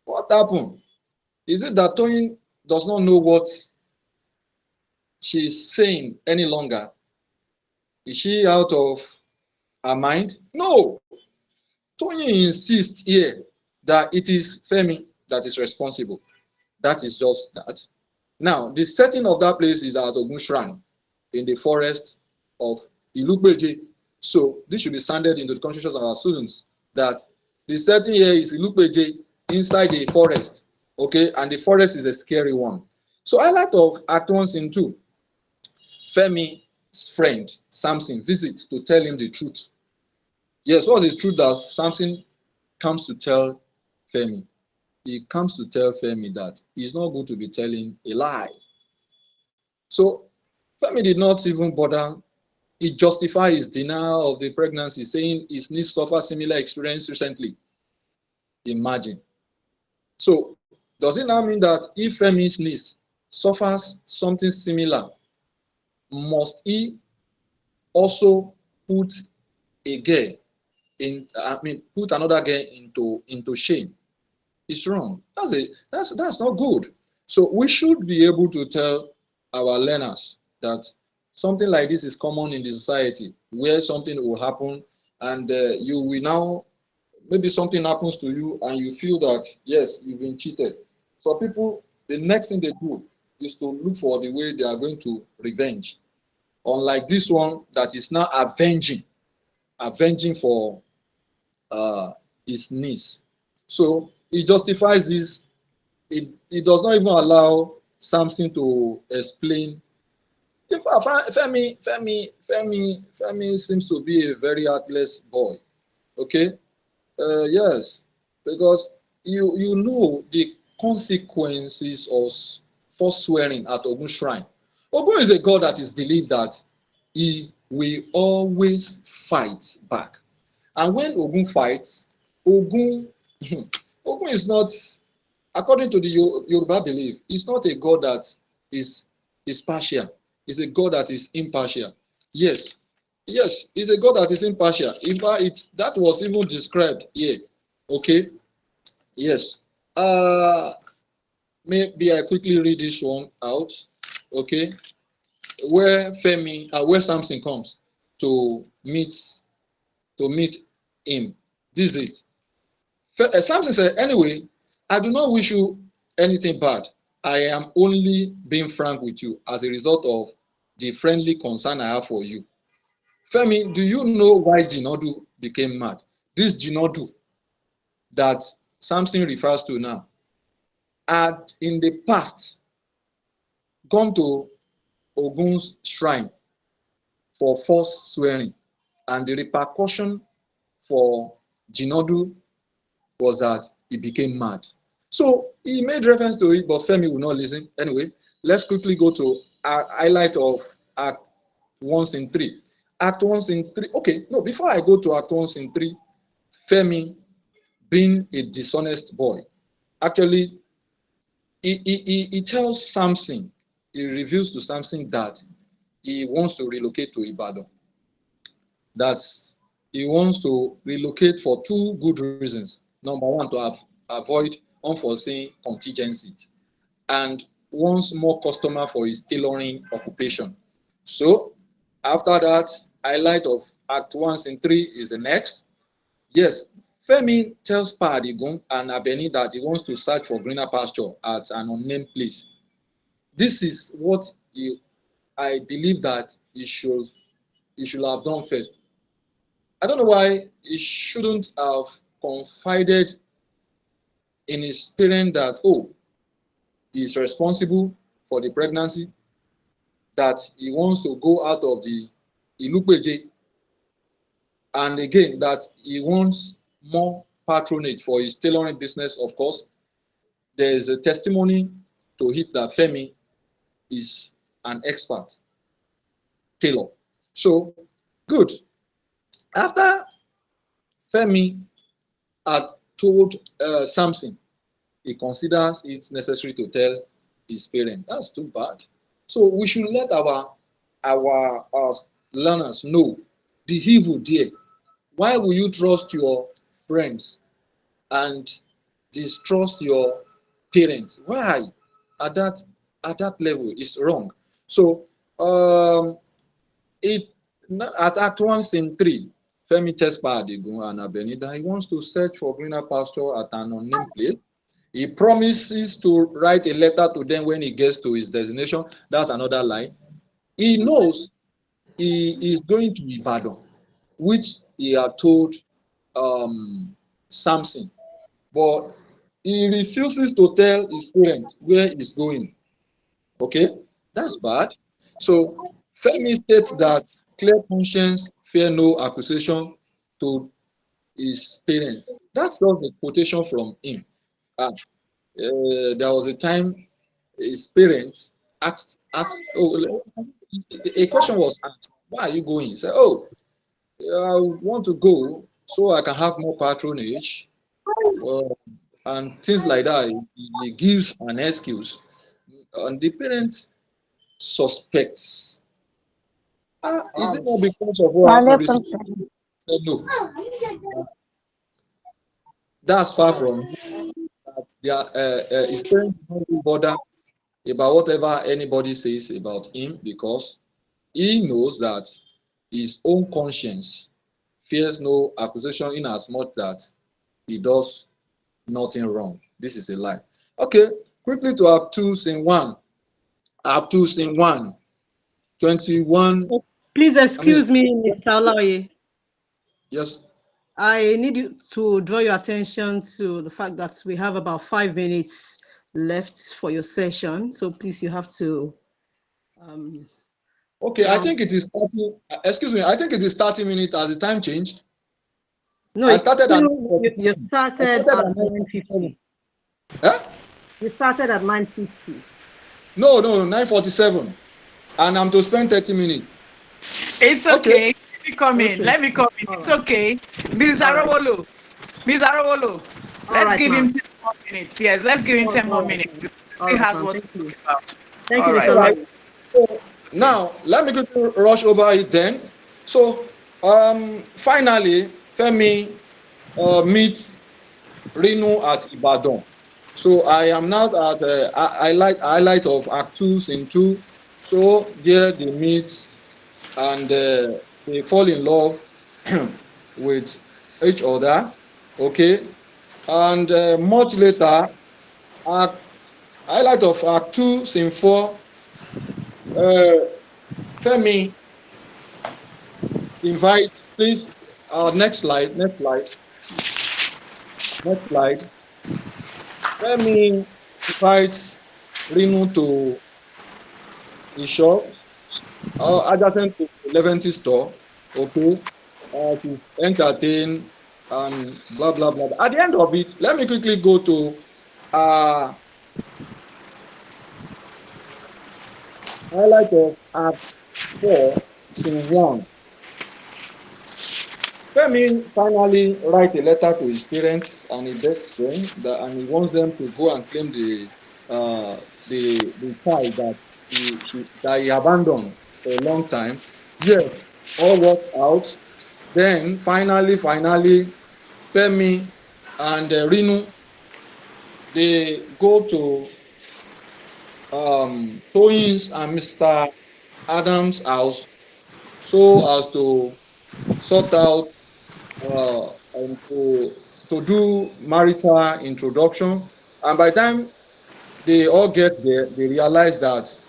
What happened? Is it that Toyin does not know what she's saying any longer? Is she out of her mind? No. Toyin insists here that it is Femi that is responsible. That is just that. Now, the setting of that place is at Ogun Shrine in the forest of Ilukbeje. So this should be sounded into the consciousness of our students that the setting here is Ilukbeje inside the forest. Okay, and the forest is a scary one. So highlight of Act 1 Scene 2. Femi's friend Samson visits to tell him the truth. Yes, what is the truth that Samson comes to tell Femi? he comes to tell Femi that he's not going to be telling a lie. So Femi did not even bother. He justified his denial of the pregnancy, saying his niece suffered similar experience recently. Imagine. So does it now mean that if Femi's niece suffers something similar, must he also put a girl put another girl into shame? It's wrong. That's not good. So we should be able to tell our learners that something like this is common in the society, where something will happen and you will now, maybe something happens to you and you feel that, yes, you've been cheated. So people, the next thing they do is to look for the way they are going to revenge. Unlike this one that is now avenging for his niece. So he justifies this. It does not even allow Samson to explain. Femi seems to be a very heartless boy. Okay, yes, because you know the consequences of false swearing at Ogun shrine. Ogun is a god that is believed that he will always fight back. And when Ogun fights, Ogun, Ogun is not, according to the Yoruba belief, it's not a God that is partial. It's a God that is impartial. Yes, it's a God that is impartial. In fact, that was even described here. Okay, yes. Maybe I quickly read this one out. Okay, where where Samson comes to meet him. This is it. Samson said, anyway, I do not wish you anything bad. I am only being frank with you as a result of the friendly concern I have for you. Femi, do you know why Jinodu became mad? This Jinodu that Samson refers to now had in the past gone to Ogun's shrine for false swearing, and the repercussion for Jinodu was that he became mad. So he made reference to it, but Femi will not listen. Anyway, let's quickly go to our highlight of Act 1 Scene 3. Act 1 Scene 3. Okay, no, before I go to Act 1 Scene 3, Femi, being a dishonest boy, actually, he tells Samson, he reveals to Samson that he wants to relocate to Ibadan. That's he wants to relocate for two good reasons. Number one, to avoid unforeseen contingency, and wants more customer for his tailoring occupation. So after that, highlight of Act 1 Scene 3 is the next. Yes, Femi tells Pa Adigun and Abeni that he wants to search for greener pasture at an unnamed place. This is what I believe that he should have done first. I don't know why he shouldn't have confided in his parent that, oh, he is responsible for the pregnancy, that he wants to go out of the Ilupeje, and again, that he wants more patronage for his tailoring business. Of course, there is a testimony to it that Femi is an expert tailor. So, good. After Femi had told Samson, he considers it necessary to tell his parents. That's too bad. So we should let our learners know the evil there. Why will you trust your friends and distrust your parents? Why? At that level, it's wrong. So at Act 1 Scene 3, Femi tells Pa Adigun and Abeni that he wants to search for greener pasture at an unnamed place. He promises to write a letter to them when he gets to his destination. That's another lie. He knows he is going to Ibadan, which he had told Samson, but he refuses to tell his parents where he's going. Okay, that's bad. So Femi states that clear conscience, fear no accusation to his parents. That's just a quotation from him. there was a time his parents asked, oh, a question was asked, why are you going? He said, oh, I want to go so I can have more patronage, and things like that. He gives an excuse, and the parents suspects. Is it not because of what happened Walaikum recently? salam. He said, no, that's far from that. His parents don't really bother about whatever anybody says about him, because he knows that his own conscience fears no accusation, in as much that he does nothing wrong. This is a lie. Okay, quickly to Act 2 Scene 1. Act 2 Scene 1. 21. Please I mean, excuse me, Mr. Olaoye. yes. I need you to draw your attention to the fact that we have about 5 minutes left for your session. So please, you have to. Okay, I think it is 30. Excuse me, I think it is 30 minutes as the time changed. No, I it's started at still, you 9:47. I started started at at 9:47. 9:50. Huh? You started at 9:50. No, 9:47. And I'm to spend 30 minutes. It's Okay. okay. Let me come in. Okay. Let me come in. All It's right. okay. Ms. All right. Arowolo. Ms. Arowolo. All Let's right, give him ma'am. 10 more minutes. Yes, let's give him 10 All more right, minutes. ma'am. He All still right, has ma'am. what to Thank talk you. about. Thank you, All Mr. right. All right. Olaoye. So now let me quickly rush over it then. So finally, Femi meets Reno at Ibadan. So I am now at highlight of Act 2 Scene 2. So there they meet, and they fall in love with each other. Okay, and much later, Act highlight of Act 2 Scene 4. Femi invites, please, next slide, next slide. Femi invites Reno to the shop adjacent to the Leventi store, okay, to entertain and blah, blah, blah. At the end of it, let me quickly go to uh, highlight of Act 4, Scene 1. Femi finally write a letter to his parents and he begs them that, and he wants them to go and claim the child that he abandoned for a long time. Yes, all worked out. Then finally, Femi and Rinu, they go to Toyin's and Mr. Adams' house so as to sort out and to do marital introduction. And by the time they all get there, they realize that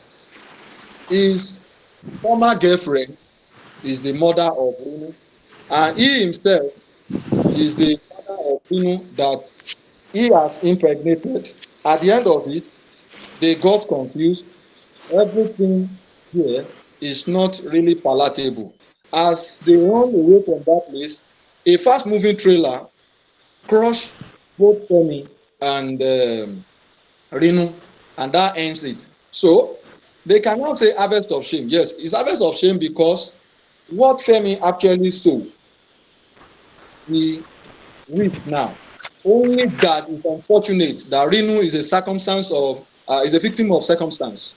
his former girlfriend is the mother of Rinu, and he himself is the father of Rinu that he has impregnated. At the end of it, they got confused. Everything here is not really palatable. As they run away from that place, a fast-moving trailer crushed both Femi and Rinu, and that ends it. So they can now say harvest of shame. Yes, it's harvest of shame because what Femi actually sowed, he reaps now. Only that is unfortunate that Rinu is a circumstance of is a victim of circumstance.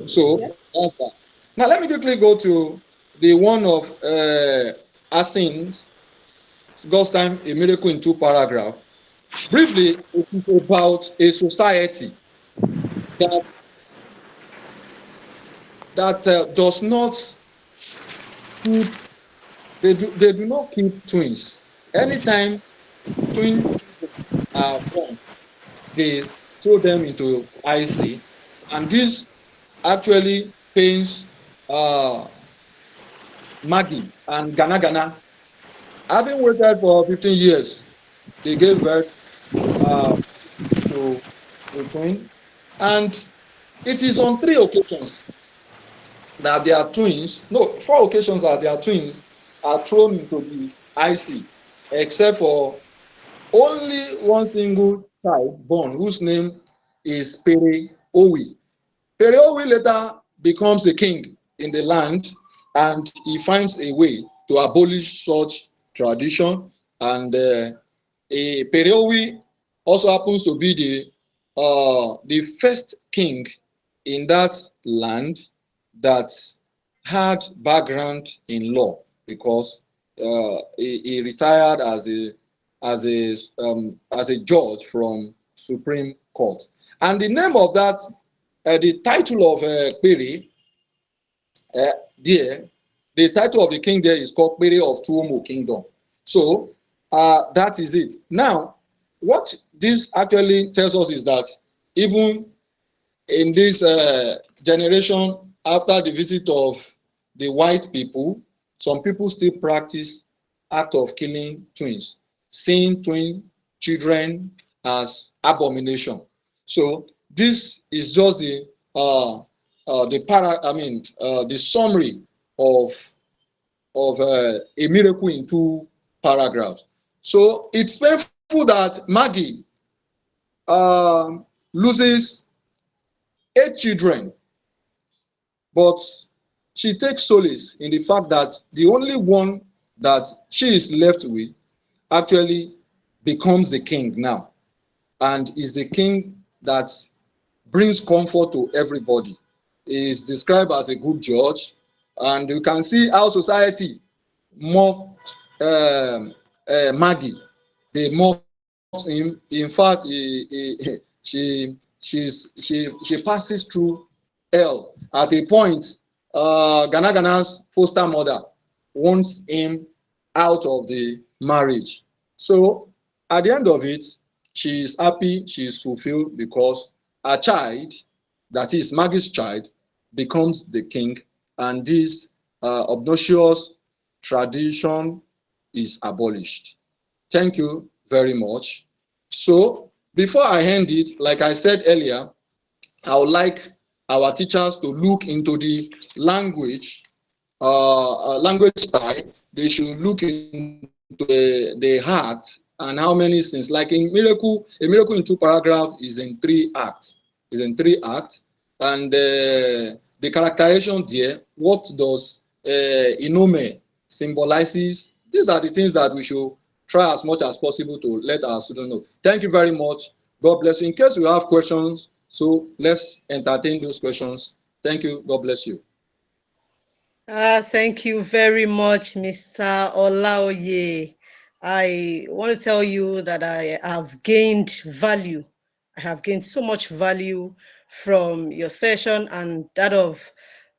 So that's that. Now let me quickly go to the one of Asins, God's time, a miracle in 2 paragraphs. Briefly, it is about a society that does not keep, they do not keep twins. Anytime twins are born, they throw them into IC, and this actually pains uh, Maggie and Ghana. Having waited for 15 years, they gave birth to a twin, and it is on 3 occasions that their twins, no, 4 occasions that their twins are thrown into this IC, except for only one single child born whose name is Pere Owi. Pere Owi later becomes the king in the land, and he finds a way to abolish such tradition. And Pere Owi also happens to be the first king in that land that had background in law, because he retired as a judge from Supreme Court. And the name of that, the title of Pere there, the title of the king there is called Pere of Tuomo Kingdom. So that is it. Now, what this actually tells us is that even in this generation, after the visit of the white people, some people still practice act of killing twins, seeing twin children as abomination. So this is just the summary of a miracle in 2 paragraphs. So it's painful that Maggie loses 8 children, but she takes solace in the fact that the only one that she is left with actually becomes the king now, and is the king that brings comfort to everybody. He is described as a good judge, and you can see how society mocked Maggie. They mocked him. In fact, she passes through hell. At a point, Gana's foster mother wants him out of the marriage. So at the end of it, she is happy, she is fulfilled, because her child, that is Maggie's child, becomes the king, and this obnoxious tradition is abolished. Thank you very much. So before I end it, like I said earlier, I would like our teachers to look into the language style. They should look into the heart and how many scenes. Like in miracle, a miracle in 2 paragraphs is in 3 acts. And the characterization there, what does inome symbolizes? These are the things that we should try as much as possible to let our students know. Thank you very much. God bless you. In case you have questions, so let's entertain those questions. Thank you. God bless you. Thank you very much, Mr. Olaoye. I want to tell you that I have gained value. I have gained so much value from your session and that of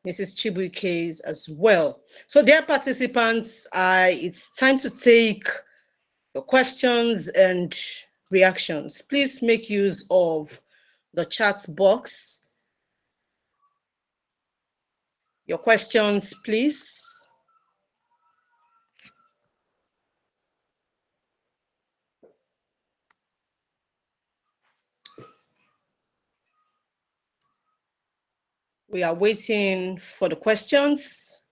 Mrs. Chibuike's as well. So dear participants, it's time to take your questions and reactions. Please make use of the chat box. Your questions, please. We are waiting for the questions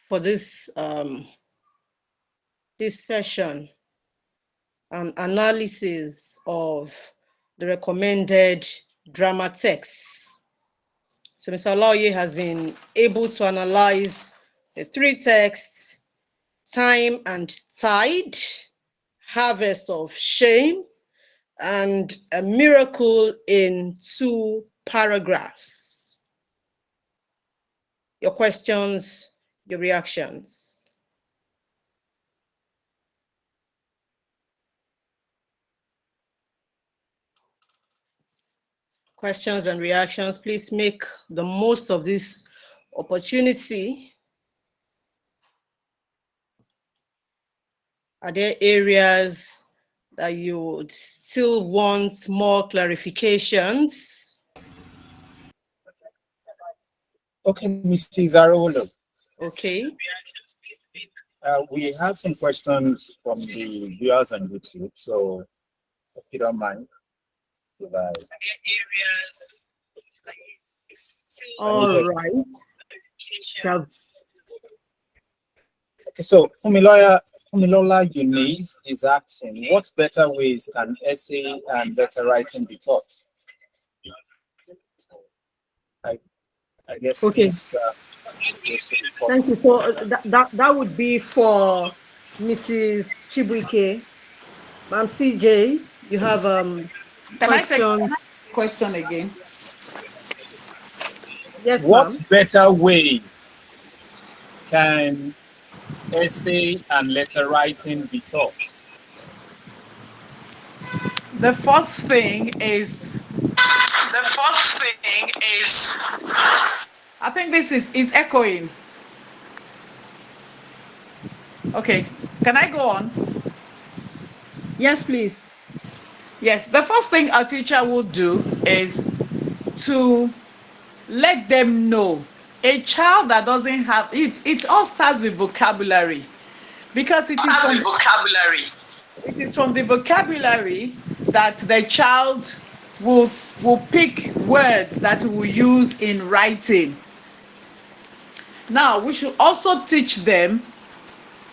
for this session, an analysis of the recommended drama texts. So Mr. Olaoye has been able to analyze the 3 texts: Time and Tide, Harvest of Shame, and A Miracle in 2 paragraphs. Your questions, your reactions. Questions and reactions, please make the most of this opportunity. Are there areas that you would still want more clarifications? Okay, Mr. Zarolo. Okay. We have some questions from the viewers on YouTube, so if you don't mind. All right. Okay, so Fumilola Milola Eunice is asking, what better ways can essay and letter writing be taught? I guess Okay. this Thank you. So that would be for Mrs. Chibuike. Ma'am CJ, you have Can question. Question again. Yes, what ma'am. better ways can essay and letter writing be taught? The first thing is I think this is echoing. Okay, can I go on? Yes, please. Yes, the first thing a teacher will do is to let them know. A child that doesn't have it all starts with vocabulary, because it is from the vocabulary that the child will pick words that he will use in writing. Now, we should also teach them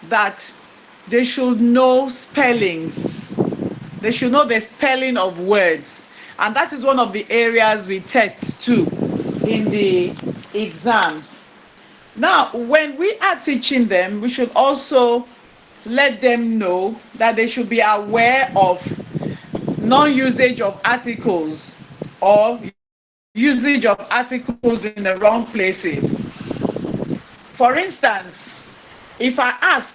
that they should know spellings. They should know the spelling of words. And that is one of the areas we test too in the exams. Now, when we are teaching them, we should also let them know that they should be aware of non-usage of articles or usage of articles in the wrong places. For instance, if I ask,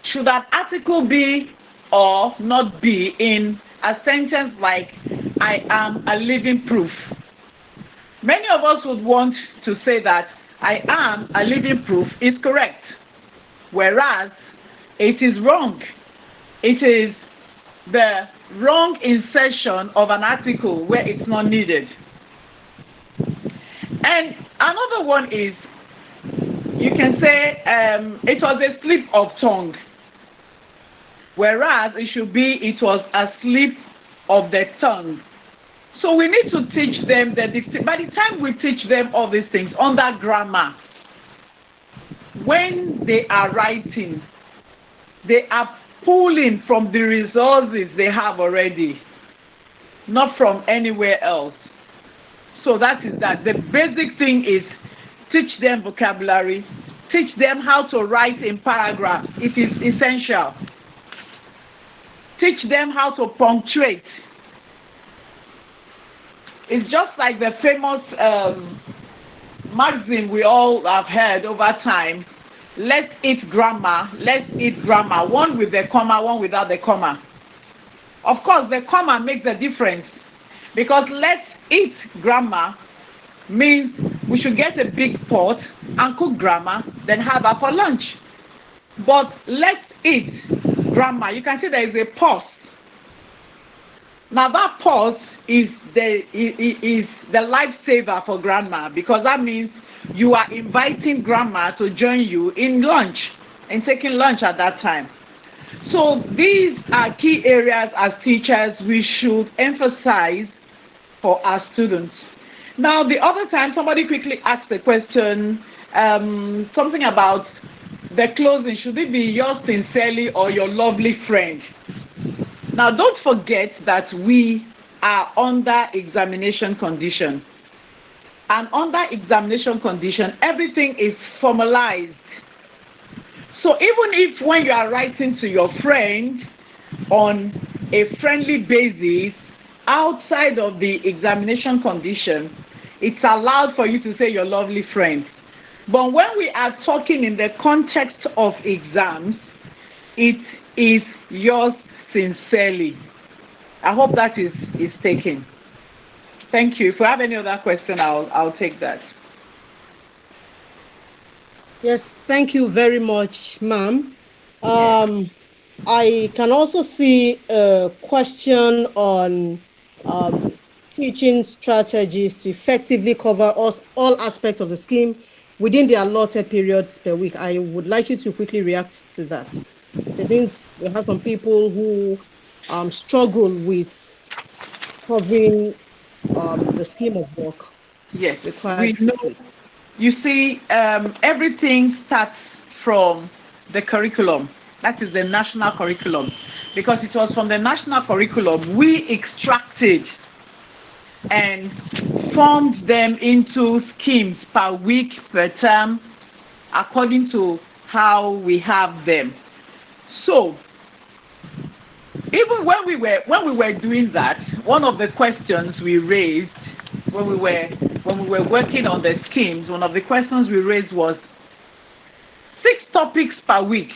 should an article be or not be in a sentence like, I am a living proof? Many of us would want to say that I am a living proof is correct, whereas it is wrong. It is the wrong insertion of an article where it's not needed. And another one is, you can say it was a slip of tongue, whereas it should be it was a slip of the tongue. So we need to teach them that by the time we teach them all these things under grammar, when they are writing, they are pulling from the resources they have already, not from anywhere else. So that is that. The basic thing is teach them vocabulary, teach them how to write in paragraphs. It is essential. Teach them how to punctuate. It's just like the famous maxim we all have heard over time. Let's eat grammar, one with the comma, one without the comma. Of course, the comma makes a difference, because let's eat grammar means we should get a big pot and cook grammar, then have her for lunch. But let's eat grammar, you can see there is a pause. Now that pause is the lifesaver for grandma, because that means you are inviting grandma to join you in lunch and taking lunch at that time. So these are key areas as teachers we should emphasize for our students. Now the other time somebody quickly asked a question, something about the closing, should it be yours sincerely or your lovely friend? Now, don't forget that we are under examination condition. And under examination condition, everything is formalized. So even if when you are writing to your friend on a friendly basis, outside of the examination condition, it's allowed for you to say your lovely friend. But when we are talking in the context of exams, it is yours sincerely. I hope that is taken. Thank you. If you have any other question, I'll take that. Yes, thank you very much, ma'am. I can also see a question on teaching strategies to effectively cover all aspects of the scheme within the allotted periods per week. I would like you to quickly react to that. So it means we have some people who struggle with covering the scheme of work. Yes, required. we know. You see, everything starts from the curriculum. That is the national curriculum. Because it was from the national curriculum we extracted and formed them into schemes per week, per term, according to how we have them. So, even when we were doing that, one of the questions we raised when we were working on the schemes, one of the questions we raised was 6 topics per week.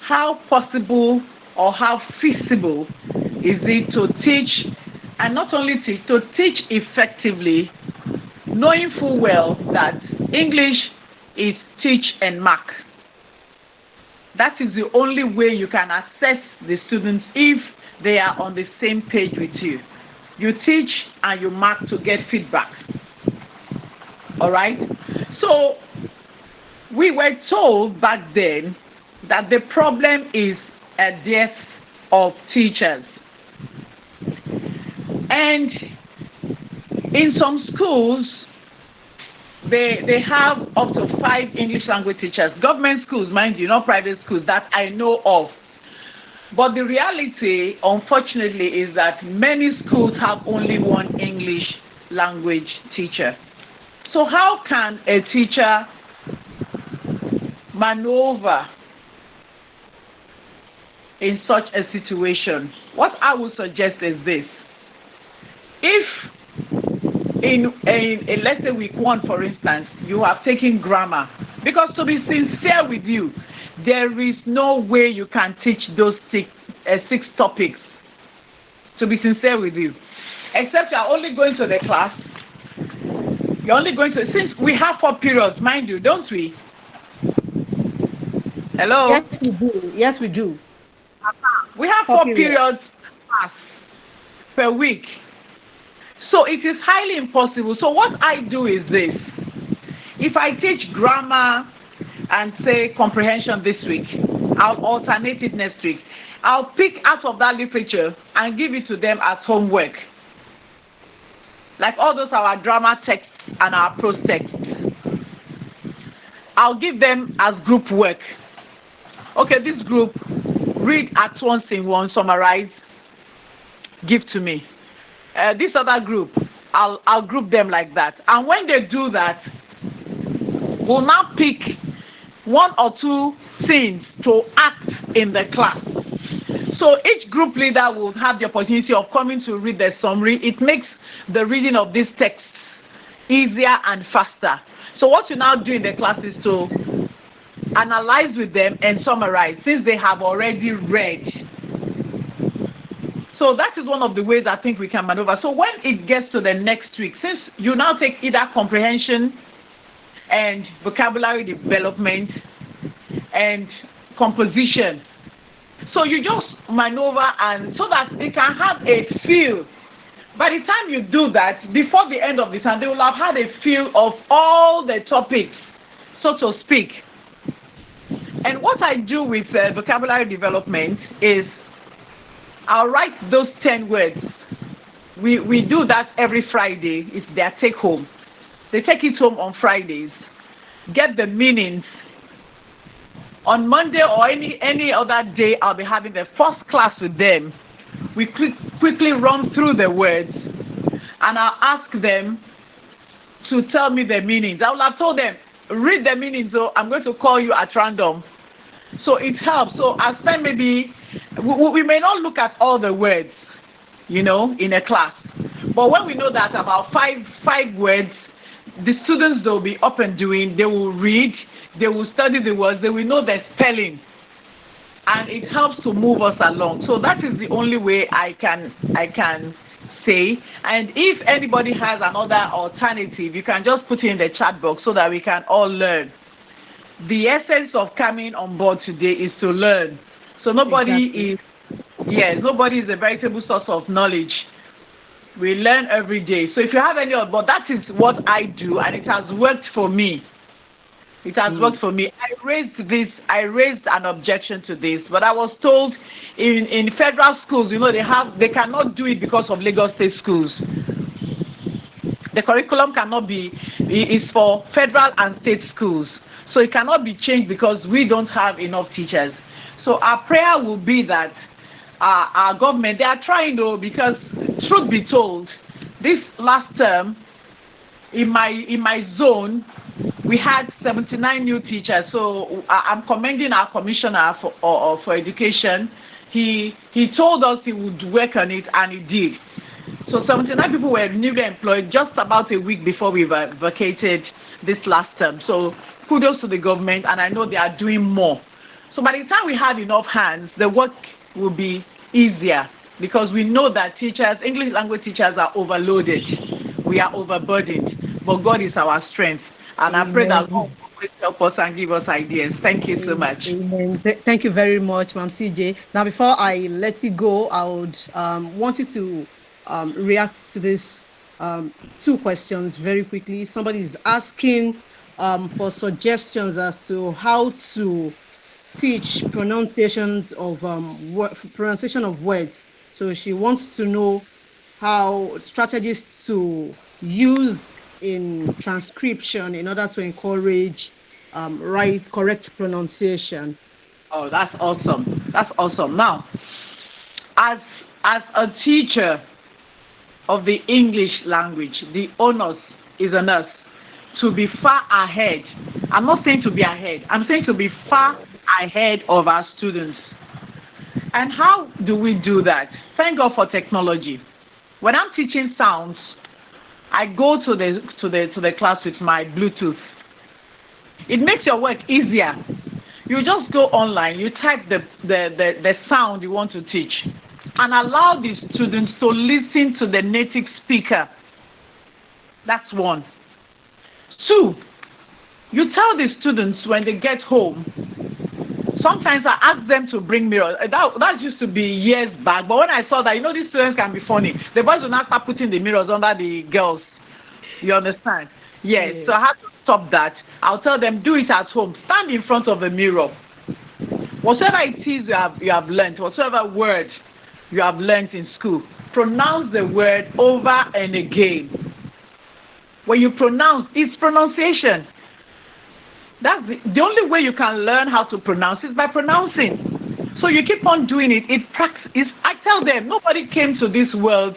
How possible or how feasible is it to teach, and not only teach, to teach effectively, knowing full well that English is teach and mark. That is the only way you can assess the students if they are on the same page with you. You teach and you mark to get feedback. All right? So we were told back then that the problem is a dearth of teachers. And in some schools, they have up to 5 English language teachers. Government schools, mind you, not private schools, that I know of. But the reality, unfortunately, is that many schools have only 1 English language teacher. So how can a teacher maneuver in such a situation? What I would suggest is this. If in let's say week 1, for instance, you have taken grammar, because to be sincere with you, there is no way you can teach those 6 topics, to be sincere with you, except you are only going to the class. You're only going to, since we have 4 periods, mind you, don't we? Hello? Yes, we do. Yes, we do. We have 4 periods per week. So it is highly impossible. So what I do is this. If I teach grammar and say comprehension this week, I'll alternate it next week. I'll pick out of that literature and give it to them as homework. Like all those our drama texts and our prose texts. I'll give them as group work. Okay, this group, read at once in one, summarize, give to me. This other group, I'll group them like that. And when they do that, we'll now pick 1 or 2 scenes to act in the class. So each group leader will have the opportunity of coming to read the summary. It makes the reading of these texts easier and faster. So what you now do in the class is to analyze with them and summarize, since they have already read. So that is one of the ways I think we can maneuver. So when it gets to the next week, since you now take either comprehension and vocabulary development and composition, so you just maneuver and so that they can have a feel. By the time you do that, before the end of the term, they will have had a feel of all the topics, so to speak. And what I do with vocabulary development is I'll write those 10 words. We do that every Friday. It's their take home. They take it home on Fridays, get the meanings. On Monday or any other day, I'll be having the first class with them. We quickly run through the words, and I'll ask them to tell me the meanings. I will have told them, read the meanings, so I'm going to call you at random. So it helps. So I spend maybe, we may not look at all the words, in a class. But when we know that about five words, the students, they'll be up and doing, they will read, they will study the words, they will know the spelling. And it helps to move us along. So that is the only way I can say. And if anybody has another alternative, you can just put it in the chat box so that we can all learn. The essence of coming on board today is to learn. So nobody is a veritable source of knowledge. We learn every day. So if you have any, but that is what I do, and it has worked for me. It has worked for me. I raised an objection to this, but I was told in federal schools, they cannot do it because of Lagos State schools. The curriculum cannot be, it's for federal and state schools. So it cannot be changed because we don't have enough teachers. So our prayer will be that our government, they are trying though, because truth be told, this last term in my zone, we had 79 new teachers. So I'm commending our commissioner for education. He told us he would work on it, and he did. So 79 people were newly employed just about a week before we vacated this last term. So kudos to the government, and I know they are doing more. So by the time we have enough hands, the work will be easier, because we know that teachers, English language teachers, are overloaded. We are overburdened, but God is our strength. And Amen. I pray that God will help us and give us ideas. Thank you so much. Amen. Thank you very much, Ma'am CJ. Now, before I let you go, I would want you to react to this two questions very quickly. Somebody is asking for suggestions as to how to teach pronunciations of pronunciation of words. So she wants to know how strategies to use in transcription in order to encourage correct pronunciation. Oh, that's awesome. That's awesome. Now, as a teacher of the English language, the onus is on us to be far ahead. I'm not saying to be ahead. I'm saying to be far ahead of our students. And how do we do that? Thank God for technology. When I'm teaching sounds, I go to the class with my Bluetooth. It makes your work easier. You just go online, you type the sound you want to teach, and allow the students to listen to the native speaker. That's one. Two, you tell the students when they get home. Sometimes I ask them to bring mirrors. That used to be years back, but when I saw that, these students can be funny. The boys will now start putting the mirrors under the girls. You understand? Yes. So I had to stop that. I'll tell them, do it at home. Stand in front of the mirror. Whatever it is you have learned, whatever word you have learned in school, pronounce the word over and again. When you pronounce, it's pronunciation. That's the only way you can learn how to pronounce is by pronouncing. So you keep on doing it. I tell them, nobody came to this world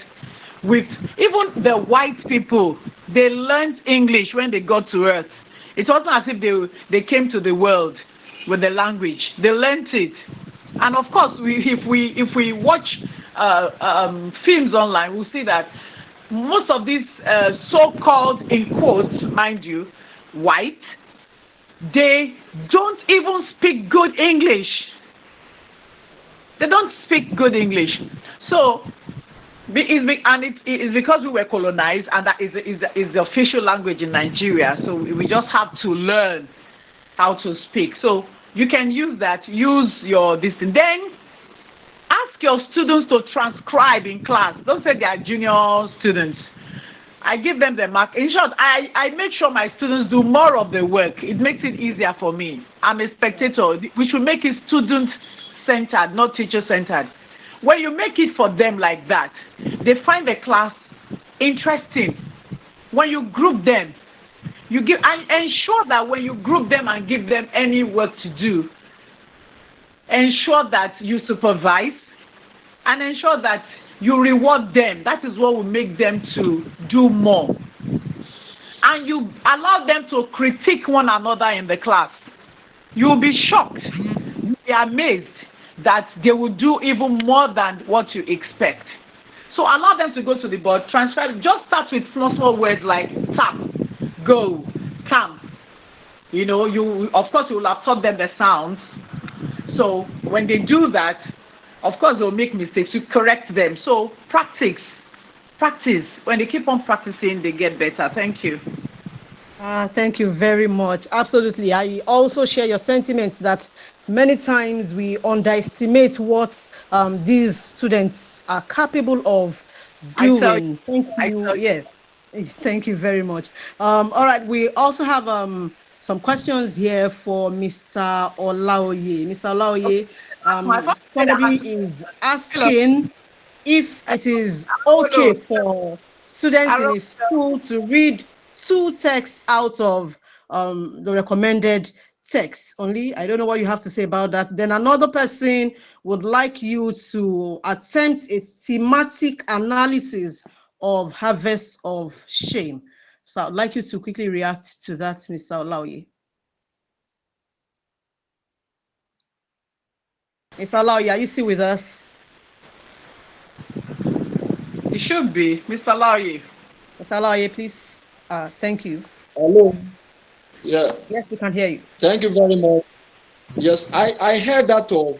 with, even the white people, they learned English when they got to Earth. It wasn't as if they came to the world with the language. They learned it. And of course, if we watch films online, we'll see that most of these so-called, in quotes, mind you, white, they don't even speak good English. They don't speak good English. So, it's because we were colonized, and that is the official language in Nigeria. So we just have to learn how to speak. So you can use that. Use your distance. Then ask your students to transcribe in class. Don't say they are junior students. I give them the mark. In short, I make sure my students do more of the work. It makes it easier for me. I'm a spectator. We should make it student-centered, not teacher-centered. When you make it for them like that, they find the class interesting. When you group them, you give and ensure that when you group them and give them any work to do, ensure that you supervise and ensure that you reward them. That is what will make them to do more. And you allow them to critique one another in the class. You will be shocked. You'll be amazed that they will do even more than what you expect. So allow them to go to the board, transfer. Just start with small words like tap, go, come. Of course, you will have taught them the sounds. So when they do that, of course, they'll make mistakes. You correct them. So practice. When they keep on practicing, they get better. Thank you. Thank you very much. Absolutely. I also share your sentiments that many times we underestimate what these students are capable of doing. Thank you. Yes. Thank you very much. All right. We also have some questions here for Mr. Olaoye. Mr. Olaoye, somebody is asking if it is okay for students in a school to read two texts out of the recommended text only. I don't know what you have to say about that. Then another person would like you to attempt a thematic analysis of Harvest of Shame. So I'd like you to quickly react to that, Mr. Olaoye. Mr. Olaoye, are you still with us? It should be. Mr. Olaoye. Mr. Olaoye, please. Thank you. Hello. Yeah. Yes, we can hear you. Thank you very much. Yes, I heard that of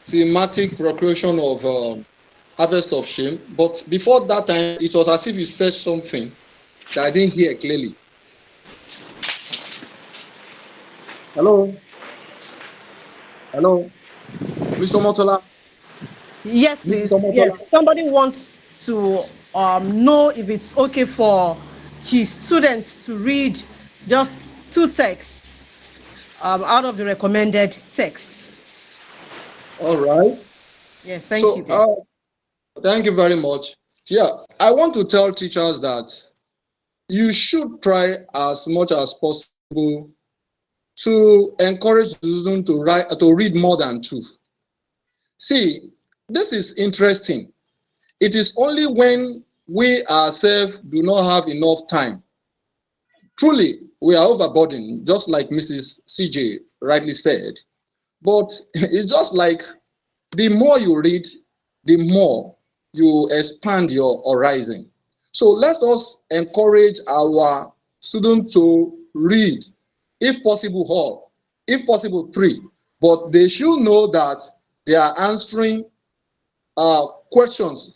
thematic procreation of harvest of shame, but before that time, it was as if you said something that I didn't hear clearly. Hello? Hello? Mr. Motola? Yes, please. Yes. Somebody wants to know if it's okay for his students to read just 2 texts out of the recommended texts. All right. Yes, thank you. Thank you very much. Yeah, I want to tell teachers that you should try as much as possible to encourage students to read more than 2. See, this is interesting. It is only when we ourselves do not have enough time. Truly, we are overburdened, just like Mrs. CJ rightly said. But it's just like the more you read, the more you expand your horizon. So let us encourage our students to read, if possible, all, if possible, 3. But they should know that they are answering 4 questions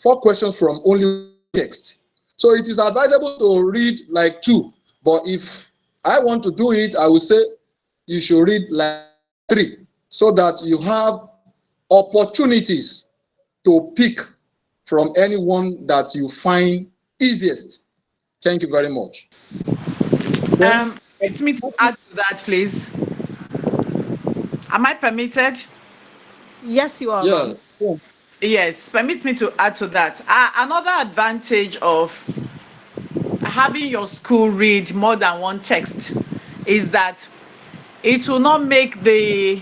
from only text. So it is advisable to read like 2. But if I want to do it, I will say you should read like 3 so that you have opportunities to pick from anyone that you find easiest. Thank you very much. Permit me to add to that, please. Am I permitted? Yes, you are. Yeah. Yes, permit me to add to that. Another advantage of having your school read more than 1 text is that it will not make the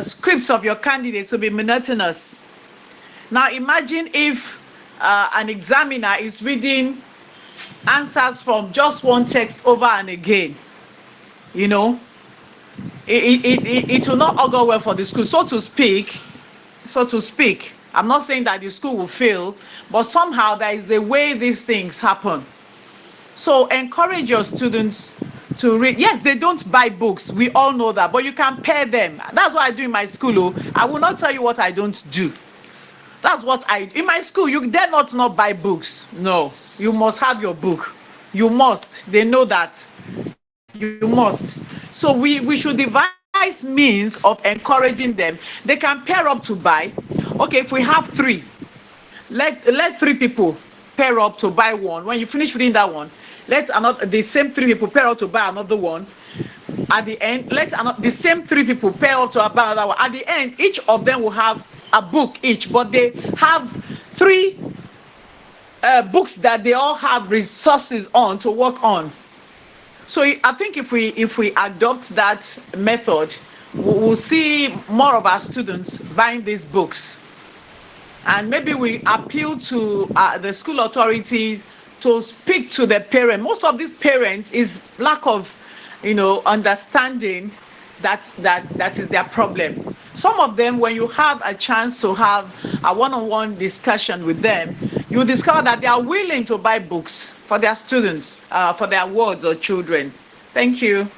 scripts of your candidates to be monotonous. Now imagine if an examiner is reading answers from just 1 text over and again. You know, it will not augur well for the school, so to speak. I'm not saying that the school will fail, but somehow there is a way these things happen. So encourage your students to read. Yes, they don't buy books, we all know that, but you can pair them. That's what I do in my school. I will not tell you what I don't do. That's what I do in my school. You dare not buy books. No, you must have your book. You must. They know that. You must. So we should devise means of encouraging them. They can pair up to buy. Okay, if we have 3, let 3 people pair up to buy one. When you finish reading that one, let the same 3 people pair up to buy another one. At the end, the same 3 people pair up to buy another one. At the end, each of them will have a book each, but they have 3 books that they all have resources on to work on. So I think if we adopt that method, we'll see more of our students buying these books. And maybe we appeal to the school authorities to speak to the parent. Most of these parents is lack of, understanding that is their problem. Some of them, when you have a chance to have a one-on-one discussion with them, you discover that they are willing to buy books for their students, for their wards or children. Thank you.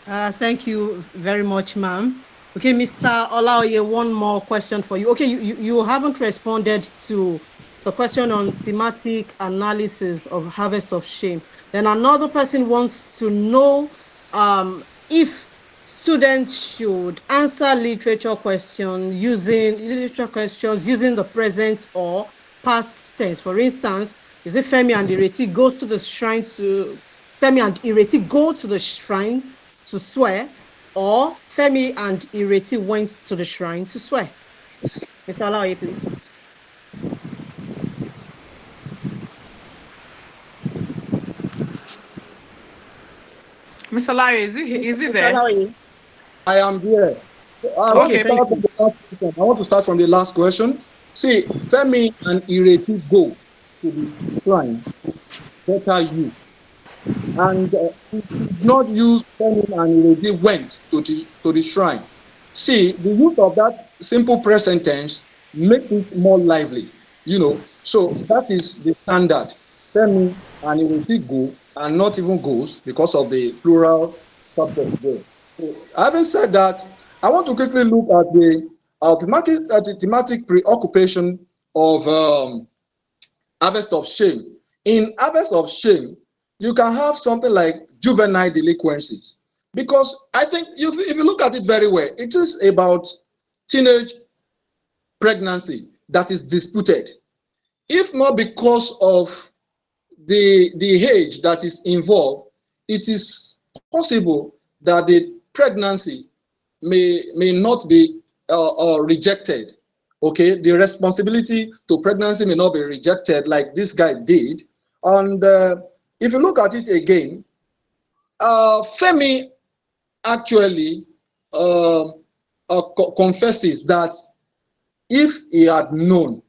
Thank you very much, ma'am. Okay, Mr. Olaoye, one more question for you. Okay, you haven't responded to the question on thematic analysis of Harvest of Shame. Then another person wants to know if students should answer literature questions using the present or past tense. For instance, is it Femi and Ireti go to the shrine to swear, or Femi and Ireti went to the shrine to swear? Mr. Olaoye, please. Mr. Larry, is he there? I am here. I want to Okay, start from the last question. I want to start from the last question. See, Femi and Ireti go to the shrine, better you. And he did not use Femi and Ireti went to the shrine. See, the use of that simple present tense makes it more lively, you know. So that is the standard. Femi and Ireti go and not even goes because of the plural subject there. So, having said that, I want to quickly look at the thematic preoccupation of harvest of shame. In harvest of shame, you can have something like juvenile delinquencies. Because I think if you look at it very well, it is about teenage pregnancy that is disputed. If not because of the age that is involved, it is possible that the pregnancy may not be rejected. Okay, the responsibility to pregnancy may not be rejected like this guy did. And if you look at it again, Femi actually confesses that if he had known,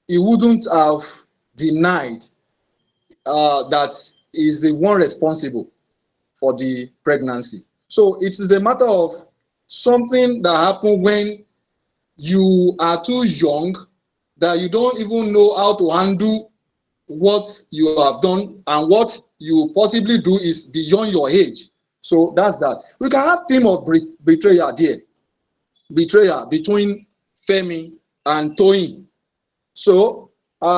he wouldn't have denied that he is the one responsible for the pregnancy. So it is a matter of something that happened when you are too young, that you don't even know how to handle what you have done, and what you possibly do is beyond your age. So that's that. We can have theme of betrayal there. Betrayal between Femi and Toyin. So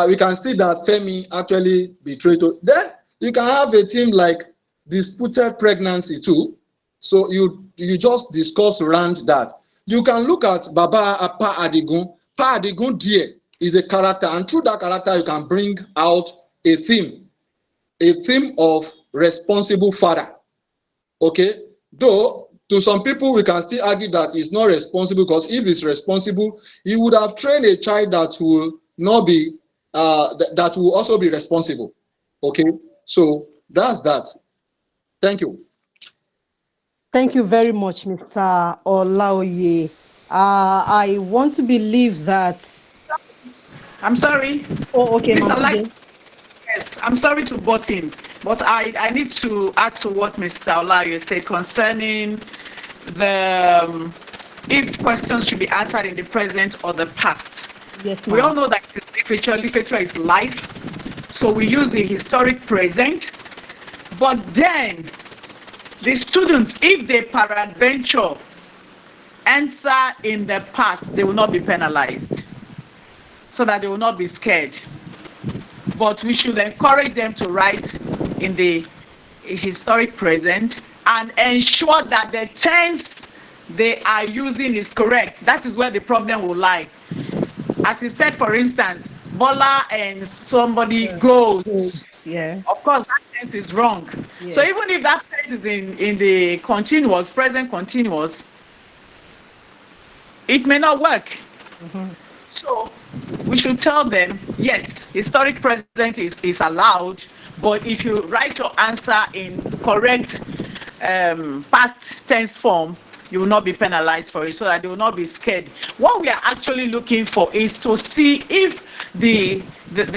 we can see that Femi actually betrayed. Then you can have a theme like disputed pregnancy too. So you just discuss around that. You can look at Baba Pa Adigun. Pa Adigun there is a character, and through that character you can bring out a theme of responsible father. Okay, though to some people we can still argue that he's not responsible, because if he's responsible, he would have trained a child that will not be that will also be responsible. Okay, so that's that. Thank you. Thank you very much, Mr. Olaoye. I want to believe that. I'm sorry. Oh, okay, Mr. Ma'am. Yes, I'm sorry to butt in, but I need to add to what Mr. Olaoye said concerning the if questions should be answered in the present or the past. Yes, we all know that literature is life, so we use the historic present. But then the students, if they peradventure answer in the past, they will not be penalized, so that they will not be scared. But we should encourage them to write in the historic present and ensure that the tense they are using is correct. That is where the problem will lie. As he said, for instance, Bola and somebody goes. Yeah. Of course, that tense is wrong. Yes. So even if that tense is in the continuous, present continuous, it may not work. So we should tell them, yes, historic present is allowed, but if you write your answer in correct past tense form, you will not be penalized for it, so that they will not be scared. What we are actually looking for is to see if the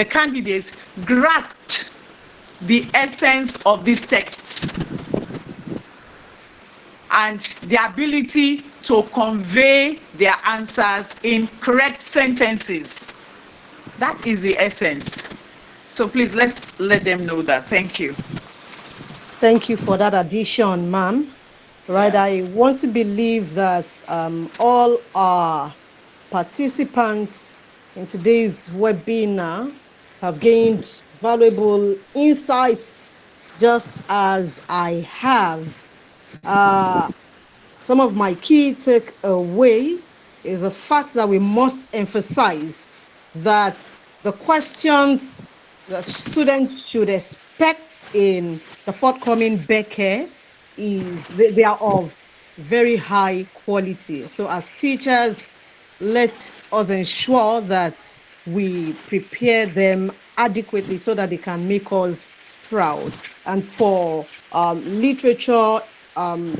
candidates grasped the essence of these texts and the ability to convey their answers in correct sentences. That is the essence. So please, let's let them know that. Thank you. Thank you for that addition, ma'am. Right, yeah. I want to believe that all our participants in today's webinar have gained valuable insights, just as I have. Some of my key takeaway is the fact that we must emphasize that the questions that students should expect in the forthcoming BECE they are of very high quality. So as teachers, let us ensure that we prepare them adequately so that they can make us proud. And for literature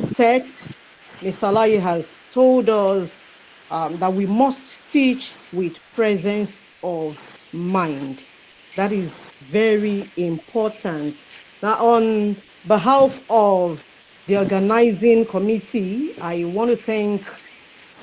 text, Mr. Olaoye has told us that we must teach with presence of mind. That is very important. Now, on behalf of the organizing committee, I want to thank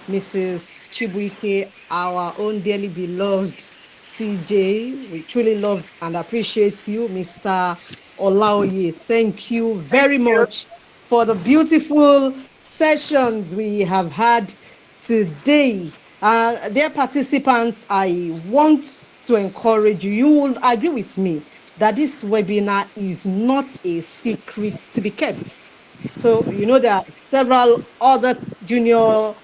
Mrs. Chibuike, our own dearly beloved CJ. We truly love and appreciate you, Mr. Olaoye. Thank you Thank very you. much for the beautiful sessions we have had today. Dear participants, I want to encourage you. You will agree with me that this webinar is not a secret to be kept. So, there are several other junior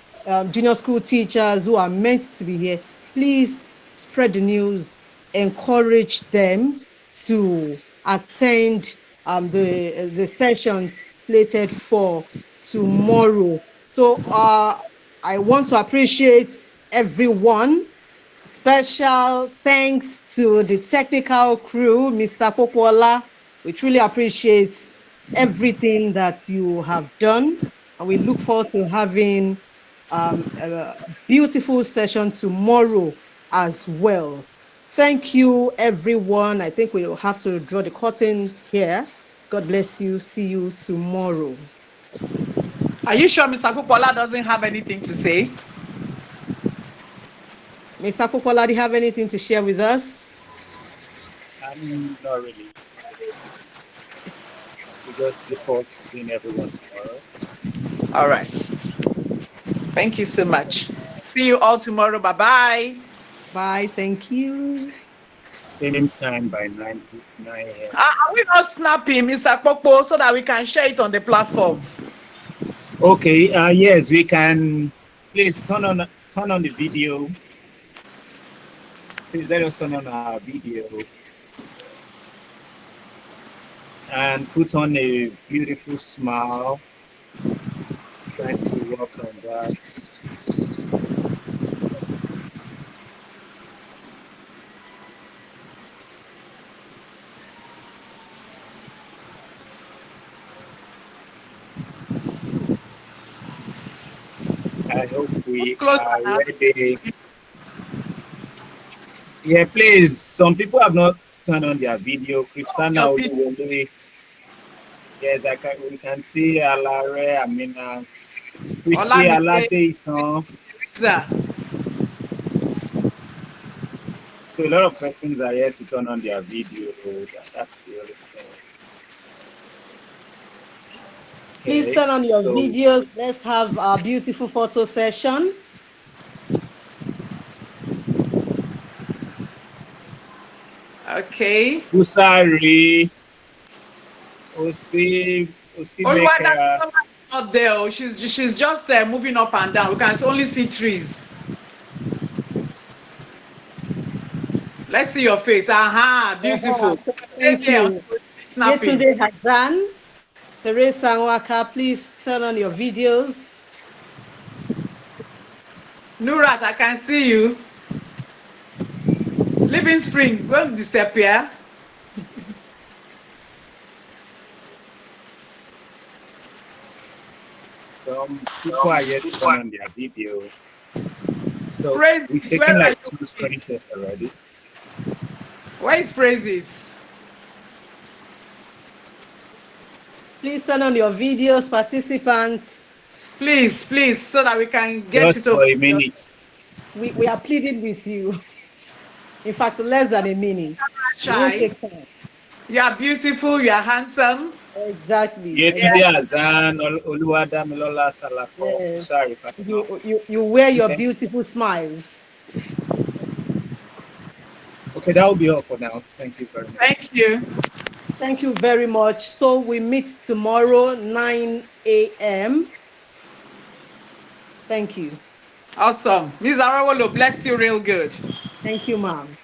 school teachers who are meant to be here. Please spread the news, encourage them to attend the sessions slated for tomorrow. So I want to appreciate everyone. Special thanks to the technical crew, Mr. Popola. We truly appreciate everything that you have done, and we look forward to having a beautiful session tomorrow as well. Thank you, everyone. I think we'll have to draw the curtains here. God bless you. See you tomorrow. Are you sure Mr. Kupola doesn't have anything to say? Mr. Popola, do you have anything to share with us? Not really. We just look forward to seeing everyone tomorrow. All right. Thank you so much. See you all tomorrow. Bye-bye. Bye. Thank you. Same time by 9 a.m. Are we not snapping, Mr. Popo, so that we can share it on the platform? Okay. Yes, we can. Please turn on the video. Please let us turn on our video and put on a beautiful smile. Try to work on that. I hope we are ready. Yeah, please. Some people have not turned on their video. Christina Oluwole. Yes, we can see Alare, Aminat, Christy Aladeitan. So a lot of persons are here to turn on their video. That's the only thing. Please turn on your videos. Let's have our beautiful photo session. Okay. Usari. Osimeka. Not there. She's just moving up and down. We can only see trees. Let's see your face. Aha, beautiful. Thank you. Yetunde Hazan, Teresa Nwaka, please turn on your videos. Nurat, I can see you. Living Spring, won't disappear. Some people are yet to turn on their video. So we've taken like 2 screenshots already. Where is Praises? Please turn on your videos, participants. Please, so that we can get just it over. For a minute. We are pleading with you. In fact, less than a minute. You are beautiful, you are handsome. Exactly. Yetunde Hazan, Oluwadamilola Salako. Sorry, Fatima. You wear your beautiful smiles. Okay, that will be all for now. Thank you very much. Thank you. Thank you very much. So we meet tomorrow, 9 a.m. Thank you. Awesome. Ms. Arawolo, bless you real good. Thank you, ma'am.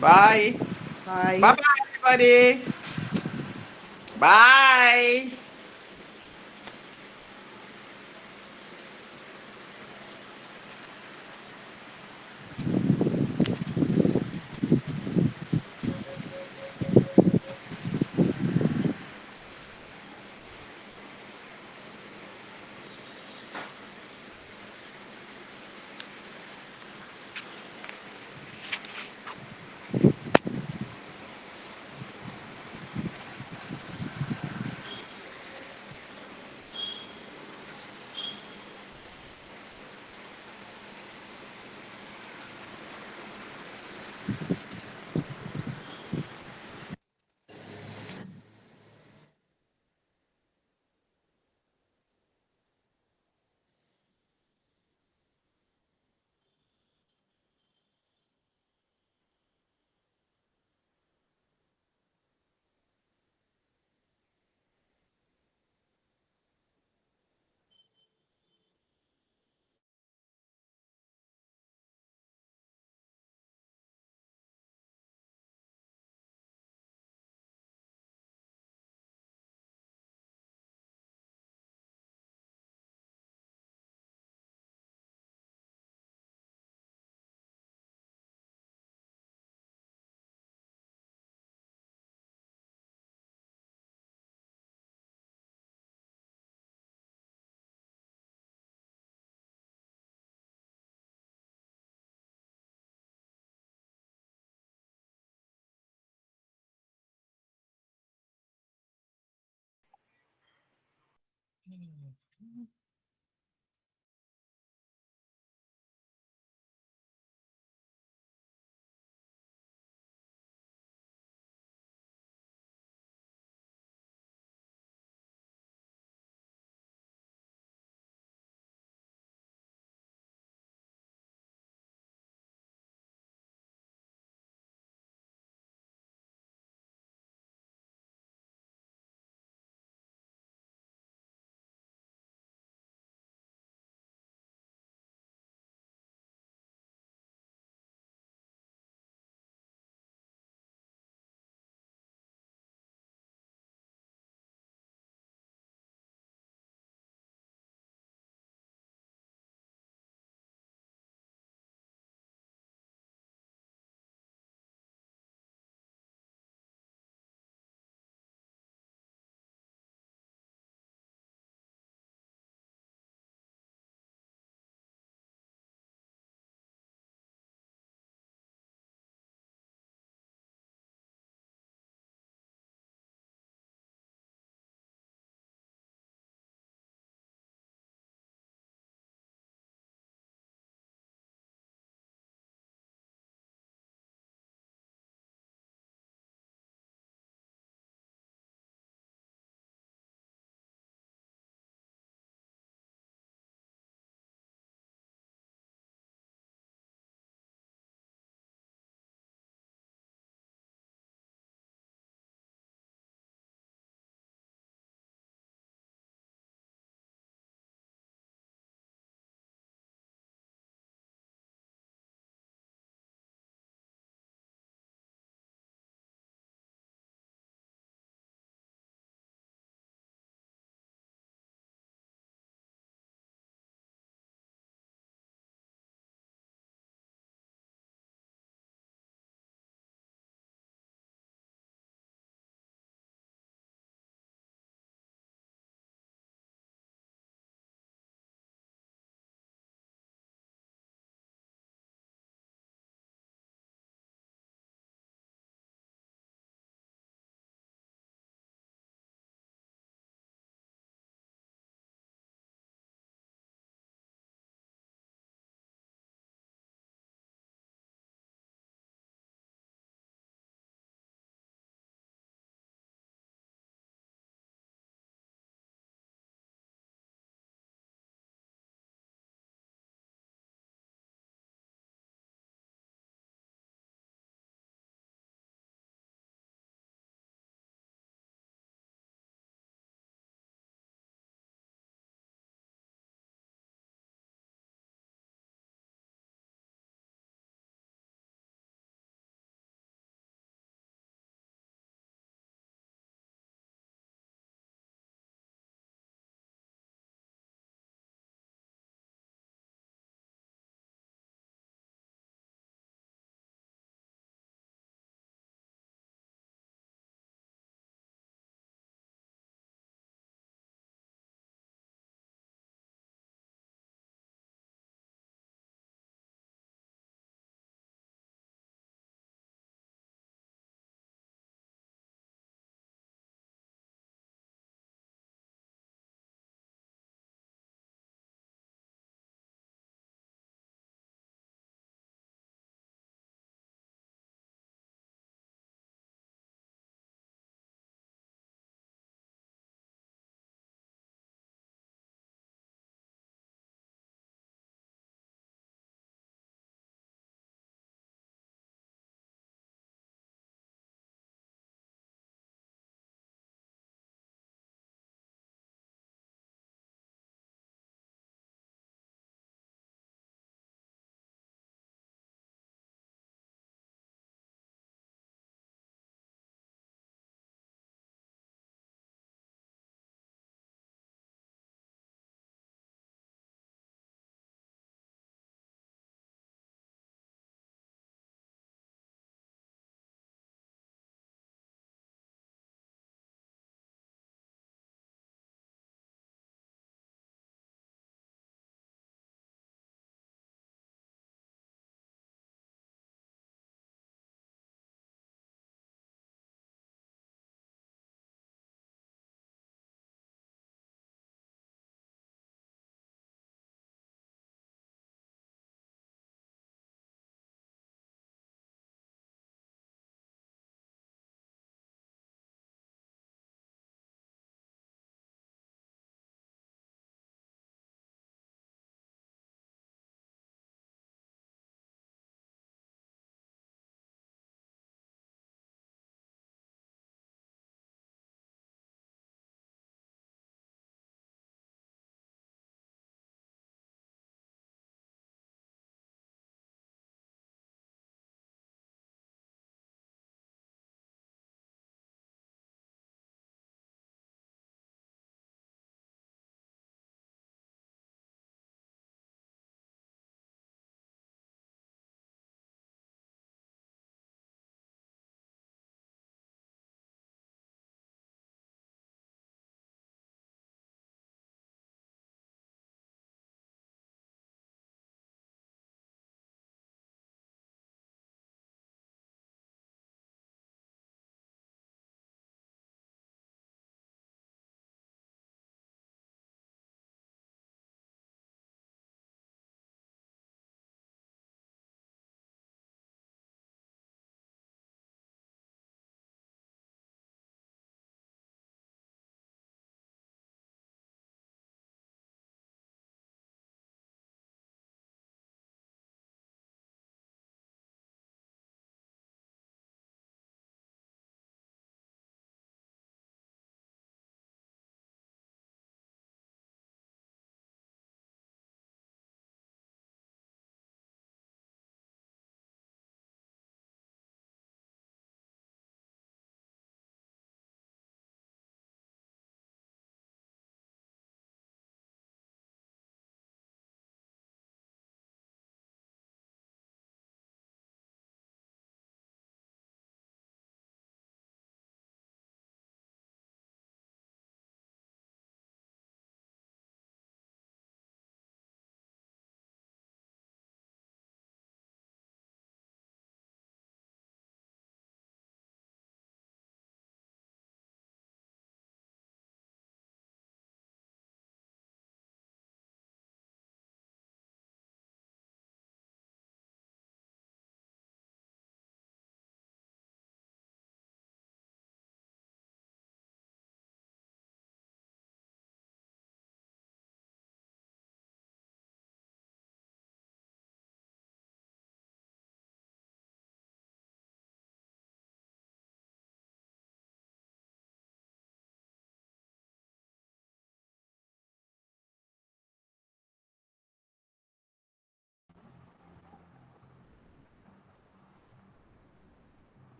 Bye. Bye. Bye-bye, everybody. Bye.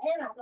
Mama,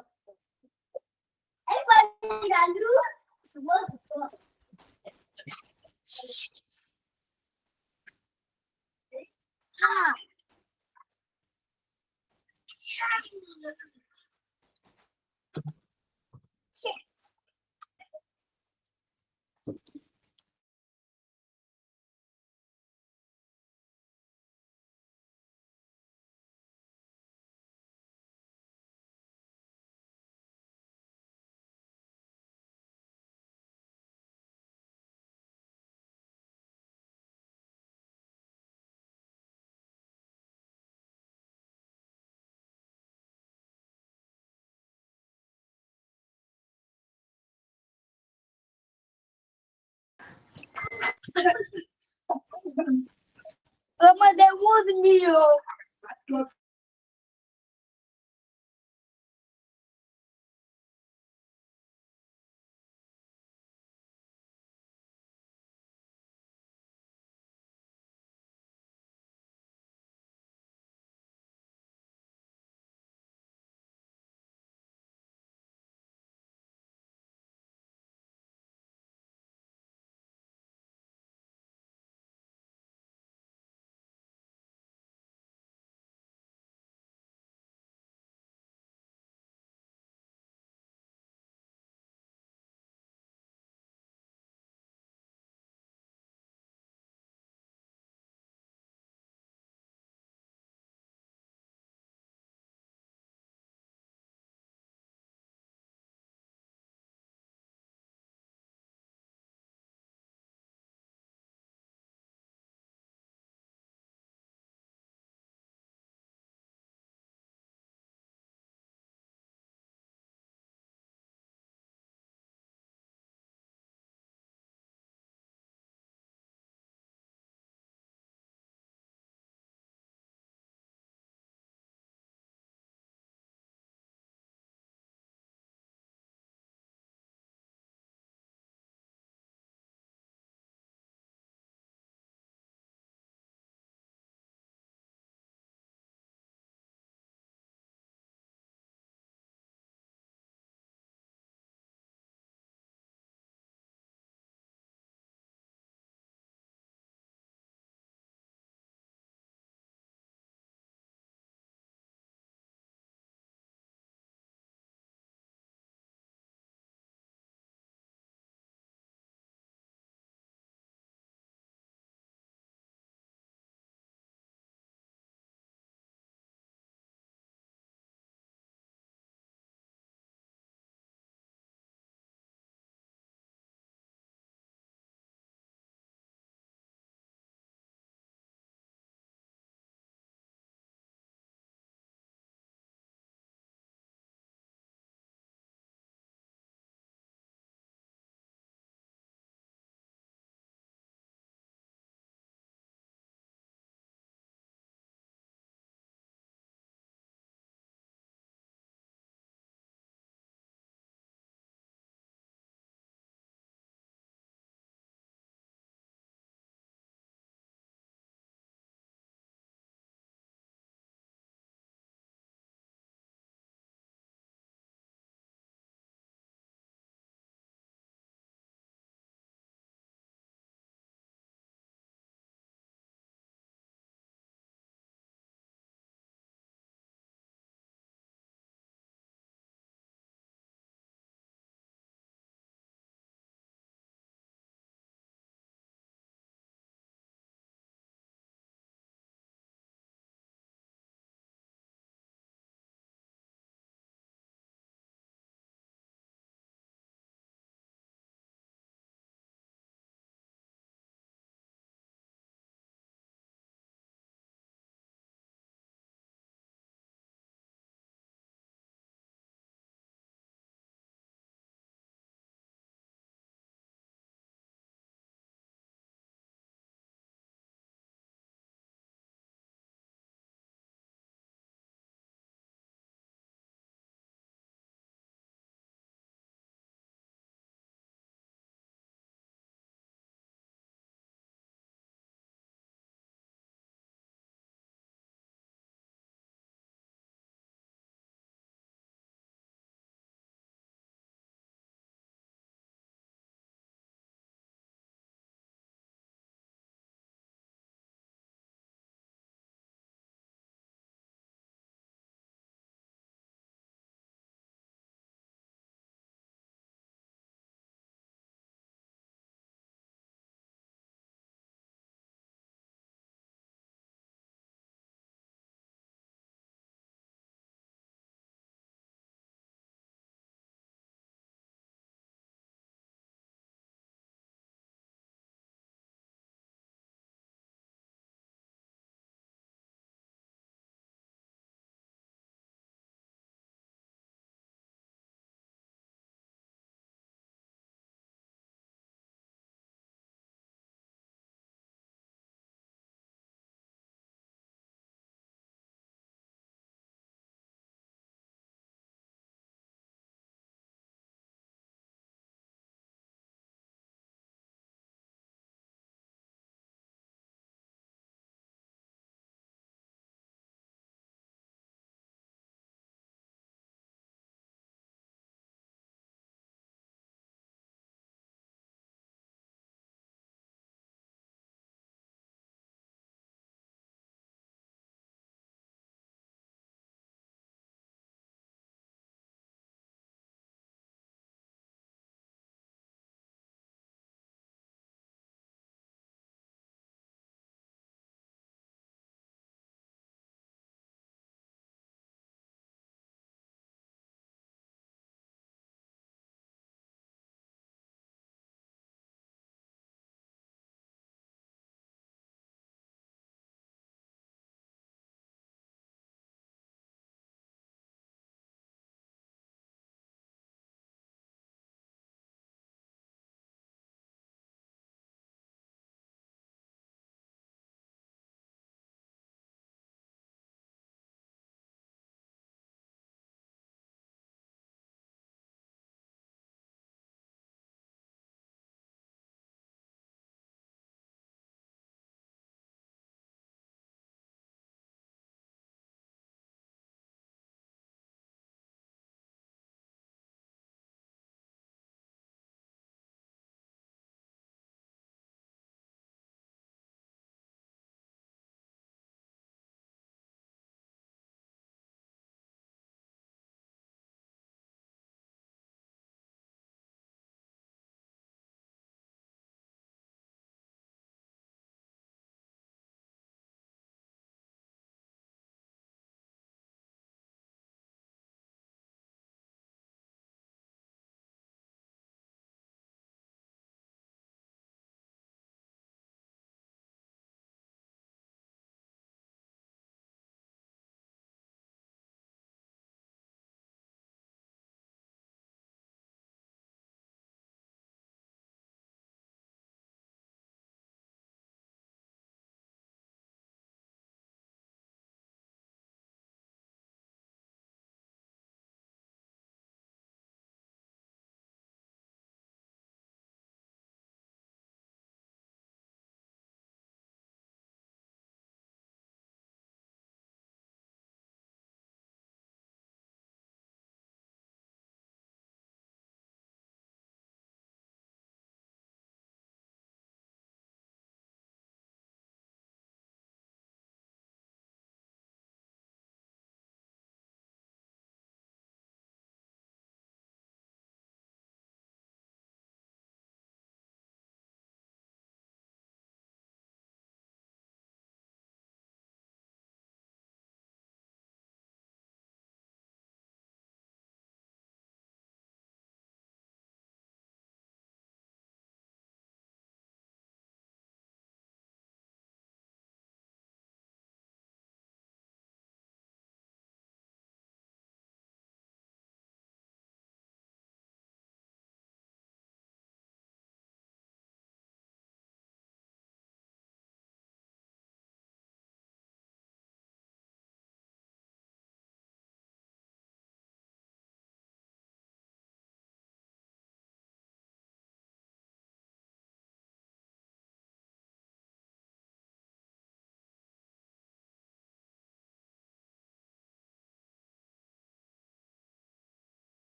they want me.